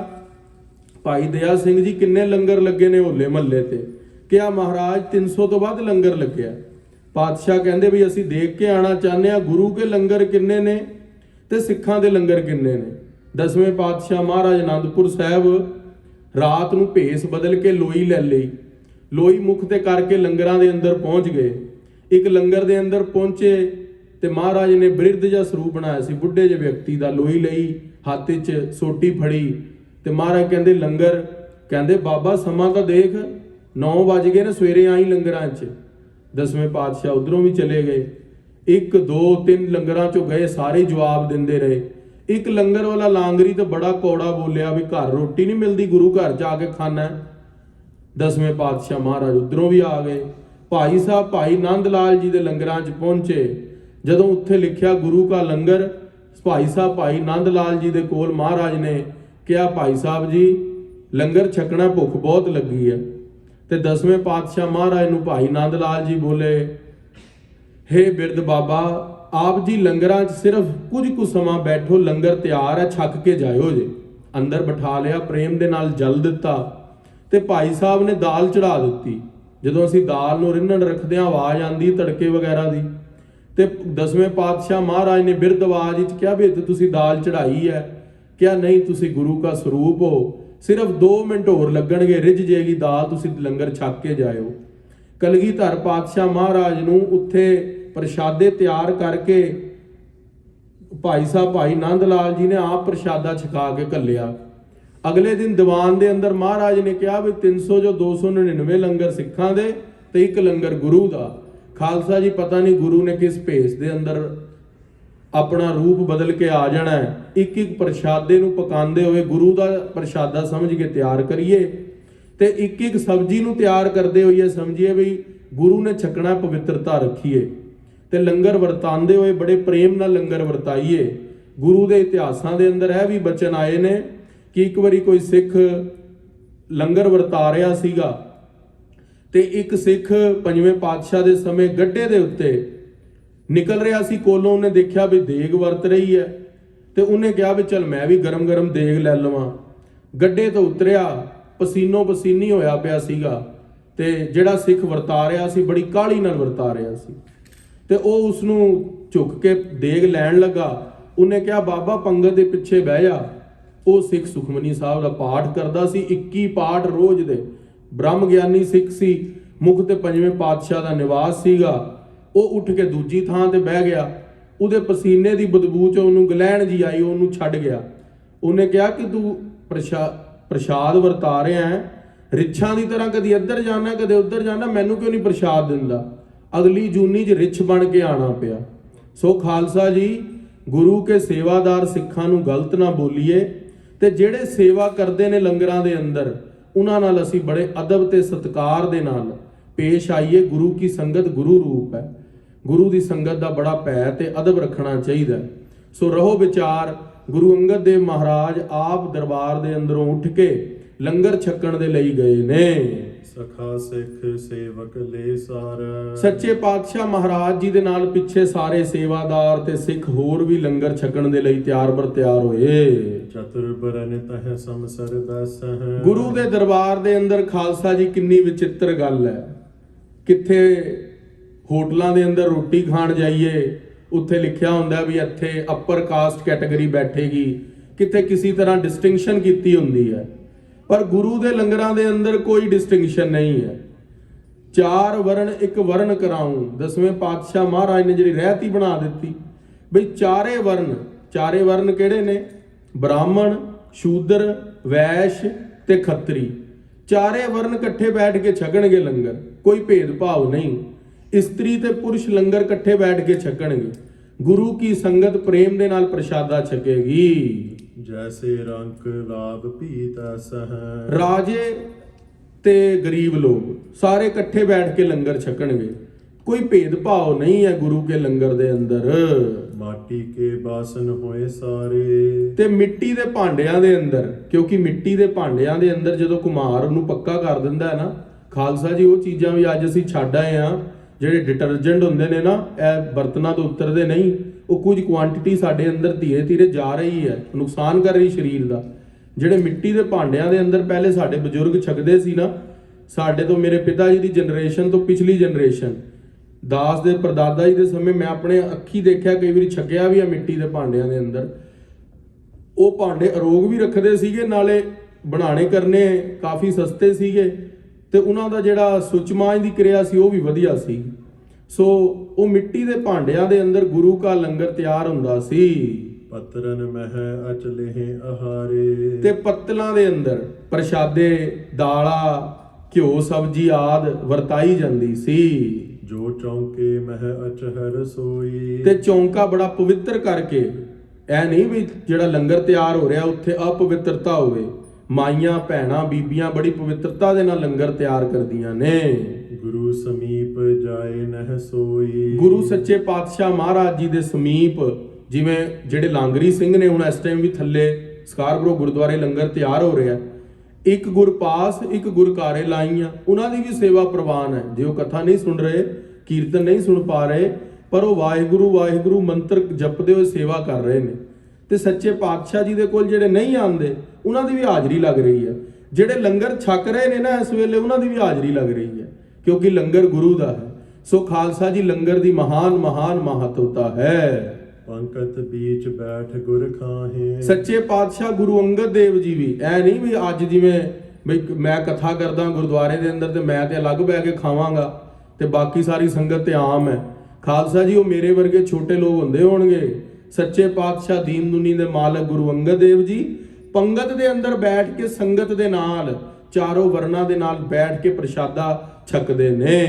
ਭਾਈ ਦਇਆ ਸਿੰਘ ਜੀ ਕਿੰਨੇ ਲੰਗਰ ਲੱਗੇ ਨੇ ਹੋਲੇ ਮਹੱਲੇ ਤੇ? ਕਿਹਾ ਮਹਾਰਾਜ 300 ਤੋਂ ਵੱਧ ਲੰਗਰ ਲੱਗਿਆ। ਪਾਤਸ਼ਾਹ ਕਹਿੰਦੇ ਵੀ ਅਸੀਂ ਦੇਖ ਕੇ ਆਣਾ ਚਾਹੁੰਦੇ ਆ ਗੁਰੂ ਕੇ ਲੰਗਰ ਕਿੰਨੇ ਨੇ ਤੇ ਸਿੱਖਾਂ ਦੇ ਲੰਗਰ ਕਿੰਨੇ ਨੇ। 10ਵੇਂ ਪਾਤਸ਼ਾਹ ਮਹਾਰਾਜ ਅਨੰਦਪੁਰ ਸਾਹਿਬ ਰਾਤ ਨੂੰ ਭੇਸ ਬਦਲ ਕੇ ਲੋਈ ਲੈ ਲਈ, ਲੋਈ ਮੁਖ ਤੇ ਕਰਕੇ ਲੰਗਰਾਂ ਦੇ ਅੰਦਰ ਪਹੁੰਚ ਗਏ। ਇੱਕ ਲੰਗਰ ਦੇ ਅੰਦਰ ਪਹੁੰਚੇ ਤੇ ਮਹਾਰਾਜ ਨੇ ਬਿਰਧ ਜਿਹਾ ਸਰੂਪ ਬਣਾਇਆ ਸੀ, ਬੁੱਢੇ ਜਿਹੇ ਵਿਅਕਤੀ ਦਾ। ਲੋਈ ਲਈ, ਹੱਥ 'ਚ ਸੋਟੀ ਫੜੀ ਤੇ ਮਹਾਰਾਜ ਕਹਿੰਦੇ ਲੰਗਰ, ਕਹਿੰਦੇ ਬਾਬਾ ਸਮਾਂ ਤਾਂ ਦੇਖ 9 ਵਜ ਗਏ ਨੇ, ਸਵੇਰੇ ਆਈ ਲੰਗਰਾਂ 'ਚ। 10ਵੇਂ ਪਾਤਸ਼ਾਹ ਉਧਰੋਂ ਵੀ ਚਲੇ ਗਏ। 1 2 3 ਲੰਗਰਾਂ 'ਚੋਂ ਗਏ, ਸਾਰੇ ਜਵਾਬ ਦਿੰਦੇ ਰਹੇ। ਇੱਕ ਲੰਗਰ ਵਾਲਾ ਲਾਂਗਰੀ ਤਾਂ ਬੜਾ ਕੌੜਾ ਬੋਲਿਆ ਵੀ ਘਰ ਰੋਟੀ ਨਹੀਂ ਮਿਲਦੀ, ਗੁਰੂ ਘਰ ਜਾ ਕੇ ਖਾਣਾ। 10ਵੇਂ ਪਾਤਸ਼ਾਹ ਮਹਾਰਾਜ ਉਧਰੋਂ ਵੀ ਆ ਗਏ। ਭਾਈ ਸਾਹਿਬ ਭਾਈ ਨੰਦ ਲਾਲ ਜੀ ਦੇ ਲੰਗਰਾਂ 'ਚ ਪਹੁੰਚੇ। ਜਦੋਂ ਉੱਥੇ ਲਿਖਿਆ ਗੁਰੂ ਕਾ ਲੰਗਰ, ਭਾਈ ਸਾਹਿਬ ਭਾਈ ਨੰਦ ਲਾਲ ਜੀ ਦੇ ਕੋਲ ਮਹਾਰਾਜ ਨੇ ਕਿਹਾ ਭਾਈ ਸਾਹਿਬ ਜੀ ਲੰਗਰ ਛਕਣਾ, ਭੁੱਖ ਬਹੁਤ ਲੱਗੀ ਹੈ। ਤੇ 10ਵੇਂ ਪਾਤਸ਼ਾਹ ਮਹਾਰਾਜ ਨੂੰ ਭਾਈ ਨੰਦ ਲਾਲ ਜੀ ਬੋਲੇ, ਹੇ ਬਿਰਧ ਬਾਬਾ ਆਪ ਜੀ ਲੰਗਰਾਂ 'ਚ ਸਿਰਫ ਕੁਝ ਕੁ ਸਮਾਂ ਬੈਠੋ, ਲੰਗਰ ਤਿਆਰ ਹੈ, ਛਕ ਕੇ ਜਾਇਓ ਜੇ। ਅੰਦਰ ਬਿਠਾ ਲਿਆ, ਪ੍ਰੇਮ ਦੇ ਨਾਲ ਜਲ ਦਿੱਤਾ ਤੇ ਭਾਈ ਸਾਹਿਬ ਨੇ ਦਾਲ ਚੜਾ ਦਿੱਤੀ। ਜਦੋਂ ਅਸੀਂ ਦਾਲ ਨੂੰ ਰਿੰਨਣ ਰੱਖਦੇ ਹਾਂ ਆਵਾਜ਼ ਆਉਂਦੀ ਤੜਕੇ ਵਗੈਰਾ ਦੀ, ਤੇ 10ਵੇਂ ਪਾਤਸ਼ਾਹ ਮਹਾਰਾਜ ਨੇ ਬਿਰਧ ਆਵਾਜ਼ ਵਿੱਚ ਕਿਹਾ ਵੀ ਤੁਸੀਂ ਦਾਲ ਚੜਾਈ ਹੈ? ਕਿਹਾ ਨਹੀਂ, ਤੁਸੀਂ ਗੁਰੂ ਕਾ ਸਰੂਪ ਹੋ, ਸਿਰਫ 2 ਮਿੰਟ ਹੋਰ ਲੱਗਣਗੇ, ਰਿੱਝ ਜੇਗੀ ਦਾਲ, ਤੁਸੀਂ ਲੰਗਰ ਛਕ ਕੇ ਜਾਇਓ। ਕਲਗੀਧਰ ਪਾਤਸ਼ਾਹ ਮਹਾਰਾਜ ਨੂੰ ਉੱਥੇ ਪ੍ਰਸ਼ਾਦੇ ਤਿਆਰ ਕਰਕੇ ਭਾਈ ਸਾਹਿਬ ਭਾਈ ਨੰਦ ਲਾਲ ਜੀ ਨੇ ਆਪ ਪ੍ਰਸ਼ਾਦਾ ਛਕਾ ਕੇ ਘੱਲਿਆ। ਅਗਲੇ ਦਿਨ ਦੀਵਾਨ ਦੇ ਅੰਦਰ ਮਹਾਰਾਜ ਨੇ ਕਿਹਾ ਵੀ 300 ਜੋ 299 ਲੰਗਰ ਸਿੱਖਾਂ ਦੇ ਤੇ 1 ਲੰਗਰ ਗੁਰੂ ਦਾ। ਖਾਲਸਾ ਜੀ ਪਤਾ ਨਹੀਂ ਗੁਰੂ ਨੇ ਕਿਸ ਭੇਸ ਦੇ ਅੰਦਰ ਆਪਣਾ ਰੂਪ ਬਦਲ ਕੇ ਆ ਜਾਣਾ ਹੈ। ਇੱਕ ਇੱਕ ਪ੍ਰਸ਼ਾਦੇ ਨੂੰ ਪਕਾਉਂਦੇ ਹੋਏ ਗੁਰੂ ਦਾ ਪ੍ਰਸ਼ਾਦਾ ਸਮਝ ਕੇ ਤਿਆਰ ਕਰੀਏ ਤੇ ਇੱਕ ਇੱਕ ਸਬਜ਼ੀ ਨੂੰ ਤਿਆਰ ਕਰਦੇ ਹੋਏ ਸਮਝੀਏ ਵੀ ਗੁਰੂ ਨੇ ਛਕਣਾ, ਪਵਿੱਤਰਤਾ ਰੱਖੀਏ ਤੇ ਲੰਗਰ ਵਰਤਾਉਂਦੇ ਹੋਏ ਬੜੇ ਪ੍ਰੇਮ ਨਾਲ ਲੰਗਰ ਵਰਤਾਈਏ। ਗੁਰੂ ਦੇ ਇਤਿਹਾਸਾਂ ਦੇ ਅੰਦਰ ਇਹ ਵੀ ਬਚਨ ਆਏ ਨੇ ਕਿ ਇੱਕ ਵਾਰੀ ਕੋਈ ਸਿੱਖ ਲੰਗਰ ਵਰਤਾ ਰਿਹਾ ਸੀਗਾ ਤੇ ਇੱਕ ਸਿੱਖ 5ਵੇਂ ਪਾਤਸ਼ਾਹ ਦੇ ਸਮੇਂ ਗੱਡੇ ਦੇ ਉੱਤੇ ਨਿਕਲ ਰਿਹਾ ਸੀ ਕੋਲੋਂ। ਉਹਨੇ ਦੇਖਿਆ ਵੀ ਦੇਗ ਵਰਤ ਰਹੀ ਹੈ ਤੇ ਉਹਨੇ ਕਿਹਾ ਵੀ ਚਲ ਮੈਂ ਵੀ ਗਰਮ ਗਰਮ ਦੇਗ ਲੈ ਲਵਾਂ। ਗੱਡੇ ਤੋਂ ਉਤਰਿਆ, ਪਸੀਨੋ ਪਸੀਨੀ ਹੋਇਆ ਪਿਆ ਸੀਗਾ ਤੇ ਜਿਹੜਾ ਸਿੱਖ ਵਰਤਾ ਰਿਹਾ ਸੀ ਬੜੀ ਕਾਹਲੀ ਨਾਲ ਵਰਤਾ ਰਿਹਾ ਸੀ ਤੇ ਉਹ ਉਸ ਨੂੰ ਝੁੱਕ ਕੇ ਦੇਗ ਲੈਣ ਲੱਗਾ। ਉਹਨੇ ਕਿਹਾ ਬਾਬਾ ਪੰਗਤ ਦੇ ਪਿੱਛੇ ਬਹਿ ਜਾ। ਉਹ ਸਿੱਖ ਸੁਖਮਨੀ ਸਾਹਿਬ ਦਾ ਪਾਠ ਕਰਦਾ ਸੀ, 21 ਪਾਠ ਰੋਜ਼ ਦੇ, ਬ੍ਰਹਮ ਗਿਆਨੀ ਸਿੱਖ ਸੀ, ਮੁਖ ਤੇ 5ਵੇਂ ਪਾਤਸ਼ਾਹ ਦਾ ਨਿਵਾਸ ਸੀਗਾ। ਉਹ ਉੱਠ ਕੇ ਦੂਜੀ ਥਾਂ ਤੇ ਬਹਿ ਗਿਆ। ਉਹਦੇ ਪਸੀਨੇ ਦੀ ਬਦਬੂ ਚ ਉਹਨੂੰ ਗਲੈਣ ਜੀ ਆਈ, ਉਹਨੂੰ ਛੱਡ ਗਿਆ। ਉਹਨੇ ਕਿਹਾ ਕਿ ਤੂੰ ਪ੍ਰਸ਼ਾਦ ਵਰਤਾ ਰਿਹਾ ਹੈ, ਰਿੱਛਾਂ ਦੀ ਤਰ੍ਹਾਂ ਕਦੀ ਇੱਧਰ ਜਾਣਾ ਕਦੇ ਉੱਧਰ ਜਾਣਾ, ਮੈਨੂੰ ਕਿਉਂ ਨਹੀਂ ਪ੍ਰਸ਼ਾਦ ਦਿੰਦਾ? ਅਗਲੀ ਜੂਨੀ 'ਚ ਰਿੱਛ ਬਣ ਕੇ ਆਣਾ ਪਿਆ। ਸੋ ਖਾਲਸਾ ਜੀ ਗੁਰੂ ਕੇ ਸੇਵਾਦਾਰ ਸਿੱਖਾਂ ਨੂੰ ਗਲਤ ਨਾ ਬੋਲੀਏ ਤੇ ਜਿਹੜੇ ਸੇਵਾ ਕਰਦੇ ਨੇ ਲੰਗਰਾਂ ਦੇ ਅੰਦਰ ਉਹਨਾਂ ਨਾਲ ਅਸੀਂ ਬੜੇ ਅਦਬ ਤੇ ਸਤਿਕਾਰ ਦੇ ਨਾਲ ਪੇਸ਼ ਆਈਏ। ਗੁਰੂ ਕੀ ਸੰਗਤ ਗੁਰੂ ਰੂਪ ਹੈ, ਗੁਰੂ ਦੀ ਸੰਗਤ ਦਾ ਬੜਾ ਭੈ ਤੇ ਅਦਬ ਰੱਖਣਾ ਚਾਹੀਦਾ। ਸੋ ਰਹੋ ਵਿਚਾਰ, ਗੁਰੂ ਅੰਗਦ ਦੇਵ ਮਹਾਰਾਜ ਆਪ ਦਰਬਾਰ ਦੇ ਅੰਦਰੋਂ ਉੱਠ ਕੇ ਲੰਗਰ ਛਕਣ ਦੇ ਲਈ ਗਏ ਨੇ। ਸਖਾ ਸਿੱਖ ਸੇਵਕ ਲੈ ਸਾਰ। ਸੱਚੇ ਪਾਤਸ਼ਾਹ ਮਹਾਰਾਜ ਜੀ ਦੇ ਨਾਲ ਪਿੱਛੇ ਸਾਰੇ ਸੇਵਾਦਾਰ ਤੇ ਸਿੱਖ ਹੋਰ ਵੀ ਲੰਗਰ ਛਕਣ ਦੇ ਲਈ ਤਿਆਰ ਬਰ ਤਿਆਰ ਹੋਏ। ਚਤੁਰ ਬਰਨ ਤਹ ਸਮਸਰ ਬਸਹਿ। ਗੁਰੂ ਦੇ ਦਰਬਾਰ ਦੇ ਅੰਦਰ ਖਾਲਸਾ ਜੀ ਕਿੰਨੀ ਵਿਚਿੱਤਰ ਗੱਲ ਹੈ। ਕਿੱਥੇ ਹੋਟਲਾਂ ਦੇ ਅੰਦਰ ਰੋਟੀ ਖਾਣ ਜਾਈਏ ਉੱਥੇ ਲਿਖਿਆ ਹੁੰਦਾ ਵੀ ਇੱਥੇ ਅਪਰ ਕਾਸਟ ਕੈਟਾਗਰੀ ਬੈਠੇਗੀ, ਕਿਤੇ ਕਿਸੇ ਤਰ੍ਹਾਂ ਡਿਸਟਿੰਕਸ਼ਨ ਕੀਤੀ ਹੁੰਦੀ ਹੈ। ਪਰ ਗੁਰੂ ਦੇ ਲੰਗਰਾਂ ਦੇ ਅੰਦਰ ਕੋਈ ਡਿਸਟਿੰਕਸ਼ਨ ਨਹੀਂ ਹੈ। 4 ਵਰਨ 1 ਵਰਨ ਕਰਾਉਂ। 10ਵੇਂ ਪਾਤਸ਼ਾਹ ਮਹਾਰਾਜ ਨੇ ਜਿਹੜੀ ਰਹਿਤੀ ਬਣਾ ਦਿੱਤੀ ਬਈ ਚਾਰੇ ਵਰਨ ਕਿਹੜੇ ਨੇ? ਬ੍ਰਾਹਮਣ, ਸ਼ੂਦਰ, ਵੈਸ਼ ਤੇ ਖੱਤਰੀ। ਚਾਰੇ ਵਰਨ ਇਕੱਠੇ ਬੈਠ ਕੇ ਛਕਣਗੇ ਲੰਗਰ, ਕੋਈ ਭੇਦਭਾਵ ਨਹੀਂ। ਇਸਤਰੀ ਤੇ ਪੁਰਸ਼ ਲੰਗਰ ਇਕੱਠੇ ਬੈਠ ਕੇ ਛਕਣਗੇ। ਗੁਰੂ ਕੀ ਸੰਗਤ ਪ੍ਰੇਮ ਦੇ ਨਾਲ ਪ੍ਰਸ਼ਾਦਾ ਛਕੇਗੀ। ਜੈਸੇ ਰੰਕ ਲਾਭ ਪੀਤ ਸਹਿ। ਰਾਜੇ ਤੇ ਗਰੀਬ ਲੋਕ ਸਾਰੇ ਇਕੱਠੇ ਬੈਠ ਕੇ ਲੰਗਰ ਛਕਣਗੇ, ਕੋਈ ਭੇਦਭਾਵ ਨਹੀਂ ਹੈ ਗੁਰੂ ਕੇ ਲੰਗਰ ਦੇ ਅੰਦਰ। ਮਾਟੀ ਕੇ ਬਾਸਨ ਹੋਏ ਸਾਰੇ। ਤੇ ਮਿੱਟੀ ਦੇ ਭਾਂਡਿਆਂ ਦੇ ਅੰਦਰ, ਕਿਉਂਕਿ ਮਿੱਟੀ ਦੇ ਭਾਂਡਿਆਂ ਦੇ ਅੰਦਰ ਜਦੋਂ ਕੁਮਾਰ ਨੂੰ ਪੱਕਾ ਕਰ ਦਿੰਦਾ ਹੈ ਨਾ ਖਾਲਸਾ ਜੀ, ਉਹ ਚੀਜ਼ਾਂ ਵੀ ਅੱਜ ਅਸੀਂ ਛੱਡ ਆਏ ਆ। ਜਿਹੜੇ ਡਿਟਰਜੈਂਟ ਹੁੰਦੇ ਨੇ ਨਾ, ਇਹ ਬਰਤਨਾਂ ਤੋਂ ਉਤਰਦੇ ਨਹੀਂ, ਉਹ ਕੁਝ ਕੁਆਂਟੀਟੀ ਸਾਡੇ ਅੰਦਰ ਧੀਰੇ ਧੀਰੇ ਜਾ ਰਹੀ ਹੈ, ਨੁਕਸਾਨ ਕਰ ਰਹੀ ਸਰੀਰ ਦਾ। ਜਿਹੜੇ ਮਿੱਟੀ ਦੇ ਭਾਂਡਿਆਂ ਦੇ ਅੰਦਰ ਪਹਿਲੇ ਸਾਡੇ ਬਜ਼ੁਰਗ ਛਕਦੇ ਸੀ ਨਾ, ਸਾਡੇ ਤੋਂ ਮੇਰੇ ਪਿਤਾ ਜੀ ਦੀ ਜਨਰੇਸ਼ਨ ਤੋਂ ਪਿਛਲੀ ਜਨਰੇਸ਼ਨ, ਦਾਸ ਦੇ ਪਰਦਾਦਾ ਜੀ ਦੇ ਸਮੇਂ ਮੈਂ ਆਪਣੇ ਅੱਖੀ ਦੇਖਿਆ, ਕਈ ਵਾਰੀ ਛਕਿਆ ਵੀ ਆ ਮਿੱਟੀ ਦੇ ਭਾਂਡਿਆਂ ਦੇ ਅੰਦਰ। ਉਹ ਭਾਂਡੇ ਅਰੋਗ ਵੀ ਰੱਖਦੇ ਸੀਗੇ, ਨਾਲੇ ਬਣਾਣੇ ਕਰਨੇ ਕਾਫੀ ਸਸਤੇ ਸੀਗੇ, ਤੇ ਉਹਨਾਂ ਦਾ ਜਿਹੜਾ ਸੁਚਮਾਜ ਦੀ ਕਿਰਿਆ ਸੀ ਉਹ ਵੀ ਵਧੀਆ ਸੀ। ਸੋ ਉਹ ਮਿੱਟੀ ਦੇ ਭਾਂਡਿਆਂ ਦੇ ਅੰਦਰ ਗੁਰੂ ਕਾ ਲੰਗਰ ਤਿਆਰ ਹੁੰਦਾ ਸੀ। ਪਤਰਨ ਮਹਿ ਅਚਲਹਿ ਆਹਾਰੇ। ਤੇ ਪੱਤਲਾਂ ਦੇ ਅੰਦਰ ਪ੍ਰਸ਼ਾਦੇ, ਦਾਲਾਂ, ਘਿਓ, ਸਬਜ਼ੀ ਆਦ ਵਰਤਾਈ ਜਾਂਦੀ ਸੀ। ਜੋ ਚੌਂਕੇ ਮਹਿ ਅਚਹਿ ਰਸੋਈ। ਤੇ ਚੌਂਕਾ ਬੜਾ ਪਵਿੱਤਰ ਕਰਕੇ, ਐ ਨਹੀਂ ਵੀ ਜਿਹੜਾ ਲੰਗਰ ਤਿਆਰ ਹੋ ਰਿਹਾ ਉੱਥੇ ਅਪਵਿੱਤਰਤਾ ਹੋਵੇ। ਮਾਈਆਂ, ਭੈਣਾਂ, ਬੀਬੀਆਂ ਬੜੀ ਪਵਿੱਤਰਤਾ ਦੇ ਨਾਲ ਲੰਗਰ ਤਿਆਰ ਕਰਦੀਆਂ ਨੇ। ਗੁਰੂ ਸਮੀਪ ਜਾਏ ਨਹਿ ਸੋਈ। ਗੁਰੂ ਸੱਚੇ ਪਾਤਸ਼ਾਹ ਮਹਾਰਾਜ ਜੀ ਦੇ ਸਮੀਪ, ਜਿਵੇਂ ਜਿਹੜੇ ਲਾਂਗਰੀ ਸਿੰਘ ਨੇ, ਹੁਣ ਇਸ ਟਾਈਮ ਵੀ ਥੱਲੇ ਸਕਾਰਪੁਰ ਗੁਰਦੁਆਰੇ ਲੰਗਰ ਤਿਆਰ ਹੋ ਰਿਹਾ, ਇੱਕ ਗੁਰ ਪਾਸ ਇੱਕ ਗੁਰ ਕਾਰੇ ਲਾਈਆਂ, ਉਹਨਾਂ ਦੀ ਵੀ ਸੇਵਾ ਪ੍ਰਵਾਨ ਹੈ। ਜੇ ਉਹ ਕਥਾ ਨਹੀਂ ਸੁਣ ਰਹੇ, ਕੀਰਤਨ ਨਹੀਂ ਸੁਣ ਪਾ ਰਹੇ, ਪਰ ਉਹ ਵਾਹਿਗੁਰੂ ਵਾਹਿਗੁਰੂ ਮੰਤਰ ਜਪਦੇ ਹੋਏ ਸੇਵਾ ਕਰ ਰਹੇ ਨੇ। ਤੇ ਸੱਚੇ ਪਾਤਸ਼ਾਹ ਜੀ ਦੇ ਕੋਲ ਜਿਹੜੇ ਨਹੀਂ ਆਉਂਦੇ, ਉਹਨਾਂ ਦੀ ਵੀ ਹਾਜ਼ਰੀ ਲੱਗ ਰਹੀ ਹੈ। ਜਿਹੜੇ ਲੰਗਰ ਛਕ ਰਹੇ ਨੇ ਨਾ ਇਸ ਵੇਲੇ, ਉਹਨਾਂ ਦੀ ਵੀ ਹਾਜ਼ਰੀ ਲੱਗ ਰਹੀ ਹੈ, ਕਿਉਂਕਿ ਲੰਗਰ ਗੁਰੂ ਦਾ ਹੈ। ਸੋ ਖਾਲਸਾ ਜੀ, ਲੰਗਰ ਦੀ ਮਹਾਨ ਮਹਾਨ ਮਹੱਤਵਤਾ ਹੈ। ਪੰਕਤ ਬੀਚ ਬੈਠ ਗੁਰ ਖਾਹੇ। ਸੱਚੇ ਪਾਤਸ਼ਾਹ ਗੁਰੂ ਅੰਗਦ ਦੇਵ ਜੀ ਵੀ ਐ ਨਹੀਂ ਵੀ ਅੱਜ ਜਿਵੇਂ ਬਈ ਮੈਂ ਕਥਾ ਕਰਦਾ ਗੁਰਦੁਆਰੇ ਦੇ ਅੰਦਰ ਤੇ ਮੈਂ ਤੇ ਅਲੱਗ ਬਹਿ ਕੇ ਖਾਵਾਂਗਾ ਤੇ ਬਾਕੀ ਸਾਰੀ ਸੰਗਤ ਤੇ ਆਮ ਹੈ। ਖਾਲਸਾ ਜੀ, ਉਹ ਮੇਰੇ ਵਰਗੇ ਛੋਟੇ ਲੋਕ ਹੁੰਦੇ ਹੋਣਗੇ। ਸੱਚੇ ਪਾਤਸ਼ਾਹ ਦੀਨ ਦੁਨੀ ਦੇ ਮਾਲਕ ਗੁਰੂ ਅੰਗਦ ਦੇਵ ਜੀ ਪੰਗਤ ਦੇ ਅੰਦਰ ਬੈਠ ਕੇ ਸੰਗਤ ਦੇ ਨਾਲ, ਚਾਰੋਂ ਵਰਨਾ ਦੇ ਨਾਲ ਬੈਠ ਕੇ ਪ੍ਰਸ਼ਾਦਾ ਛਕਦੇ ਨੇ।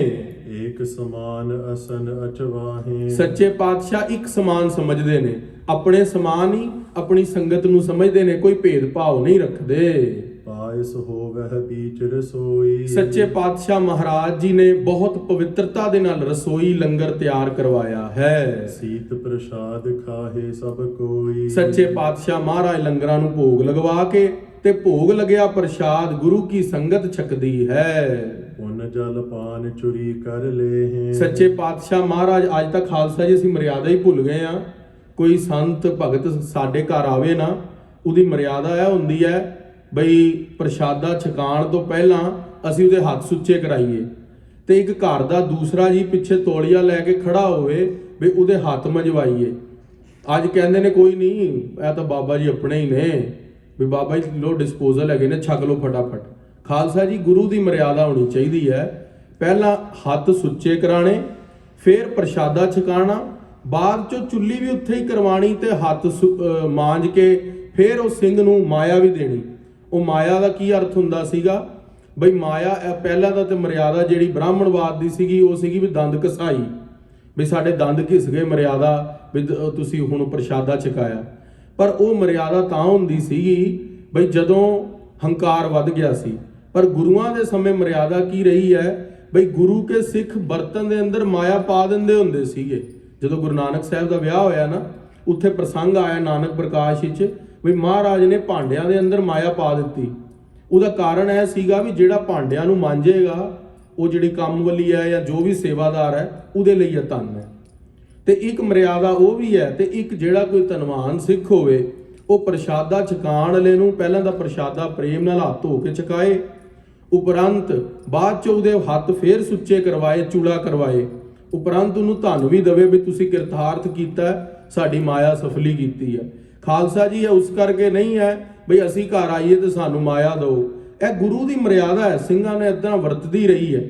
ਏਕ ਸਮਾਨ ਅਸਨ ਅਚਵਾਹੇ। ਸੱਚੇ ਪਾਤਸ਼ਾਹ ਇੱਕ ਸਮਾਨ ਸਮਝਦੇ ਨੇ, ਆਪਣੇ ਸਮਾਨ ਹੀ ਆਪਣੀ ਸੰਗਤ ਨੂੰ ਸਮਝਦੇ ਨੇ, ਕੋਈ ਭੇਦਭਾਵ ਨਹੀਂ ਰੱਖਦੇ। ਪਾਇਸ ਹੋਵਹਿ ਬੀਚ ਰਸੋਈ। ਸੱਚੇ ਪਾਤਸ਼ਾਹ ਮਹਾਰਾਜ ਜੀ ਨੇ ਬਹੁਤ ਪਵਿੱਤਰਤਾ ਦੇ ਨਾਲ ਰਸੋਈ ਲੰਗਰ ਤਿਆਰ ਕਰਵਾਇਆ ਹੈ। ਸੀਤ ਪ੍ਰਸ਼ਾਦ ਖਾਹੇ ਸਭ ਕੋਈ। ਸੱਚੇ ਪਾਤਸ਼ਾਹ ਮਹਾਰਾਜ ਲੰਗਰਾਂ ਨੂੰ ਭੋਗ ਲਗਵਾ ਕੇ ਤੇ ਭੋਗ ਲਗਿਆ ਪ੍ਰਸ਼ਾਦ ਗੁਰੂ ਕੀ ਸੰਗਤ ਛਕਦੀ ਹੈ। ਪੁੰਨ ਜਲ ਪਾਨ ਚੁਰੀ ਕਰ ਲਏ। ਸੱਚੇ ਪਾਤਸ਼ਾਹ ਮਹਾਰਾਜ, ਅੱਜ ਤੱਕ ਖਾਲਸਾ ਜੀ ਅਸੀਂ ਮਰਿਆਦਾ ਹੀ ਭੁੱਲ ਗਏ ਆ। ਕੋਈ ਸੰਤ ਭਗਤ ਸਾਡੇ ਘਰ ਆਵੇ ਨਾ, ਉਹਦੀ ਮਰਿਆਦਾ ਇਹ ਹੁੰਦੀ ਹੈ ਬਈ ਪ੍ਰਸ਼ਾਦਾ ਛਕਾਣ ਤੋਂ ਪਹਿਲਾਂ ਅਸੀਂ ਉਹਦੇ ਹੱਥ ਸੁੱਚੇ ਕਰਾਈਏ, ਤੇ ਇੱਕ ਘਰ ਦਾ ਦੂਸਰਾ ਜੀ ਪਿੱਛੇ ਤੌਲੀਆ ਲੈ ਕੇ ਖੜਾ ਹੋਵੇ ਵੀ ਉਹਦੇ ਹੱਥ ਮੰਜਵਾਈਏ। ਅੱਜ ਕਹਿੰਦੇ ਨੇ ਕੋਈ ਨਹੀਂ, ਇਹ ਤਾਂ ਬਾਬਾ ਜੀ ਆਪਣੇ ਹੀ ਨੇ, ਵੀ ਬਾਬਾ ਜੀ ਲੋ ਡਿਸਪੋਜ਼ਲ ਹੈਗੇ ਨੇ, ਛਕ ਲਓ ਫਟਾਫਟ। ਖਾਲਸਾ ਜੀ, ਗੁਰੂ ਦੀ ਮਰਿਆਦਾ ਹੋਣੀ ਚਾਹੀਦੀ ਹੈ। ਪਹਿਲਾਂ ਹੱਥ ਸੁੱਚੇ ਕਰਾਣੇ, ਫਿਰ ਪ੍ਰਸ਼ਾਦਾ ਛਕਾਣਾ, ਬਾਅਦ ਚੋਂ ਚੁੱਲੀ ਵੀ ਉੱਥੇ ਹੀ ਕਰਵਾਣੀ ਤੇ ਹੱਥ ਮਾਂਜ ਕੇ ਫਿਰ ਉਹ ਸਿੰਘ ਨੂੰ ਮਾਇਆ ਵੀ ਦੇਣੀ। ਉਹ ਮਾਇਆ ਦਾ ਕੀ ਅਰਥ ਹੁੰਦਾ ਸੀਗਾ ਬਈ ਮਾਇਆ, ਪਹਿਲਾਂ ਦਾ ਤੇ ਮਰਿਆਦਾ ਜਿਹੜੀ ਬ੍ਰਾਹਮਣਵਾਦ ਦੀ ਸੀਗੀ ਉਹ ਸੀਗੀ ਵੀ ਦੰਦ ਘਸਾਈ, ਵੀ ਸਾਡੇ ਦੰਦ ਘਿਸ ਗਏ, ਮਰਿਆਦਾ ਵੀ ਤੁਸੀਂ ਹੁਣ ਪ੍ਰਸ਼ਾਦਾ ਛਕਾਇਆ। ਪਰ ਉਹ ਮਰਿਆਦਾ ਤਾਂ ਹੁੰਦੀ ਸੀਗੀ ਬਈ ਜਦੋਂ ਹੰਕਾਰ ਵੱਧ ਗਿਆ ਸੀ। ਪਰ ਗੁਰੂਆਂ ਦੇ ਸਮੇਂ ਮਰਿਆਦਾ ਕੀ ਰਹੀ ਹੈ ਬਈ ਗੁਰੂ ਕੇ ਸਿੱਖ ਬਰਤਨ ਦੇ ਅੰਦਰ ਮਾਇਆ ਪਾ ਦਿੰਦੇ ਹੁੰਦੇ ਸੀਗੇ। ਜਦੋਂ ਗੁਰੂ ਨਾਨਕ ਸਾਹਿਬ ਦਾ ਵਿਆਹ ਹੋਇਆ ਨਾ, ਉੱਥੇ ਪ੍ਰਸੰਗ ਆਇਆ ਨਾਨਕ ਪ੍ਰਕਾਸ਼ ਵਿੱਚ ਵੀ ਮਹਾਰਾਜ ਨੇ ਭਾਂਡਿਆਂ ਦੇ ਅੰਦਰ ਮਾਇਆ ਪਾ ਦਿੱਤੀ। ਉਹਦਾ ਕਾਰਨ ਇਹ ਸੀਗਾ ਵੀ ਜਿਹੜਾ ਭਾਂਡਿਆਂ ਨੂੰ ਮਾਂਜੇਗਾ, ਉਹ ਜਿਹੜੀ ਕੰਮਵਲੀ ਹੈ ਜਾਂ ਜੋ ਵੀ ਸੇਵਾਦਾਰ ਹੈ, ਉਹਦੇ ਲਈ ਇਹ ਧਨ ਹੈ। ਤੇ ਇੱਕ ਮਰਿਆਦਾ ਉਹ ਵੀ ਹੈ। ਤੇ ਇੱਕ ਜਿਹੜਾ ਕੋਈ ਧਨਵਾਨ ਸਿੱਖ ਹੋਵੇ, ਉਹ ਪ੍ਰਸ਼ਾਦਾ ਛਕਾਉਣ ਵਾਲੇ ਨੂੰ ਪਹਿਲਾਂ ਦਾ ਪ੍ਰਸ਼ਾਦਾ ਪ੍ਰੇਮ ਨਾਲ ਹੱਥ ਧੋ ਕੇ ਛਕਾਏ, ਉਪਰੰਤ ਬਾਅਦ ਚ ਉਹਦੇ ਹੱਥ ਫੇਰ ਸੁੱਚੇ ਕਰਵਾਏ, ਚੂੜਾ ਕਰਵਾਏ, ਉਪਰੰਤ ਉਹਨੂੰ ਧਨ ਵੀ ਦੇਵੇ ਵੀ ਤੁਸੀਂ ਕਿਰਤਾਰਥ ਕੀਤਾ, ਸਾਡੀ ਮਾਇਆ ਸਫਲੀ ਕੀਤੀ ਹੈ। ਖਾਲਸਾ ਜੀ, ਇਹ ਉਸ ਕਰਕੇ ਨਹੀਂ ਹੈ ਬਈ ਅਸੀਂ ਘਰ ਆਈਏ ਤੇ ਸਾਨੂੰ ਮਾਇਆ ਦਿਓ। ਇਹ ਗੁਰੂ ਦੀ ਮਰਿਆਦਾ ਹੈ, ਸਿੰਘਾਂ ਨੇ ਇਦਾਂ ਵਰਤਦੀ ਰਹੀ ਹੈ।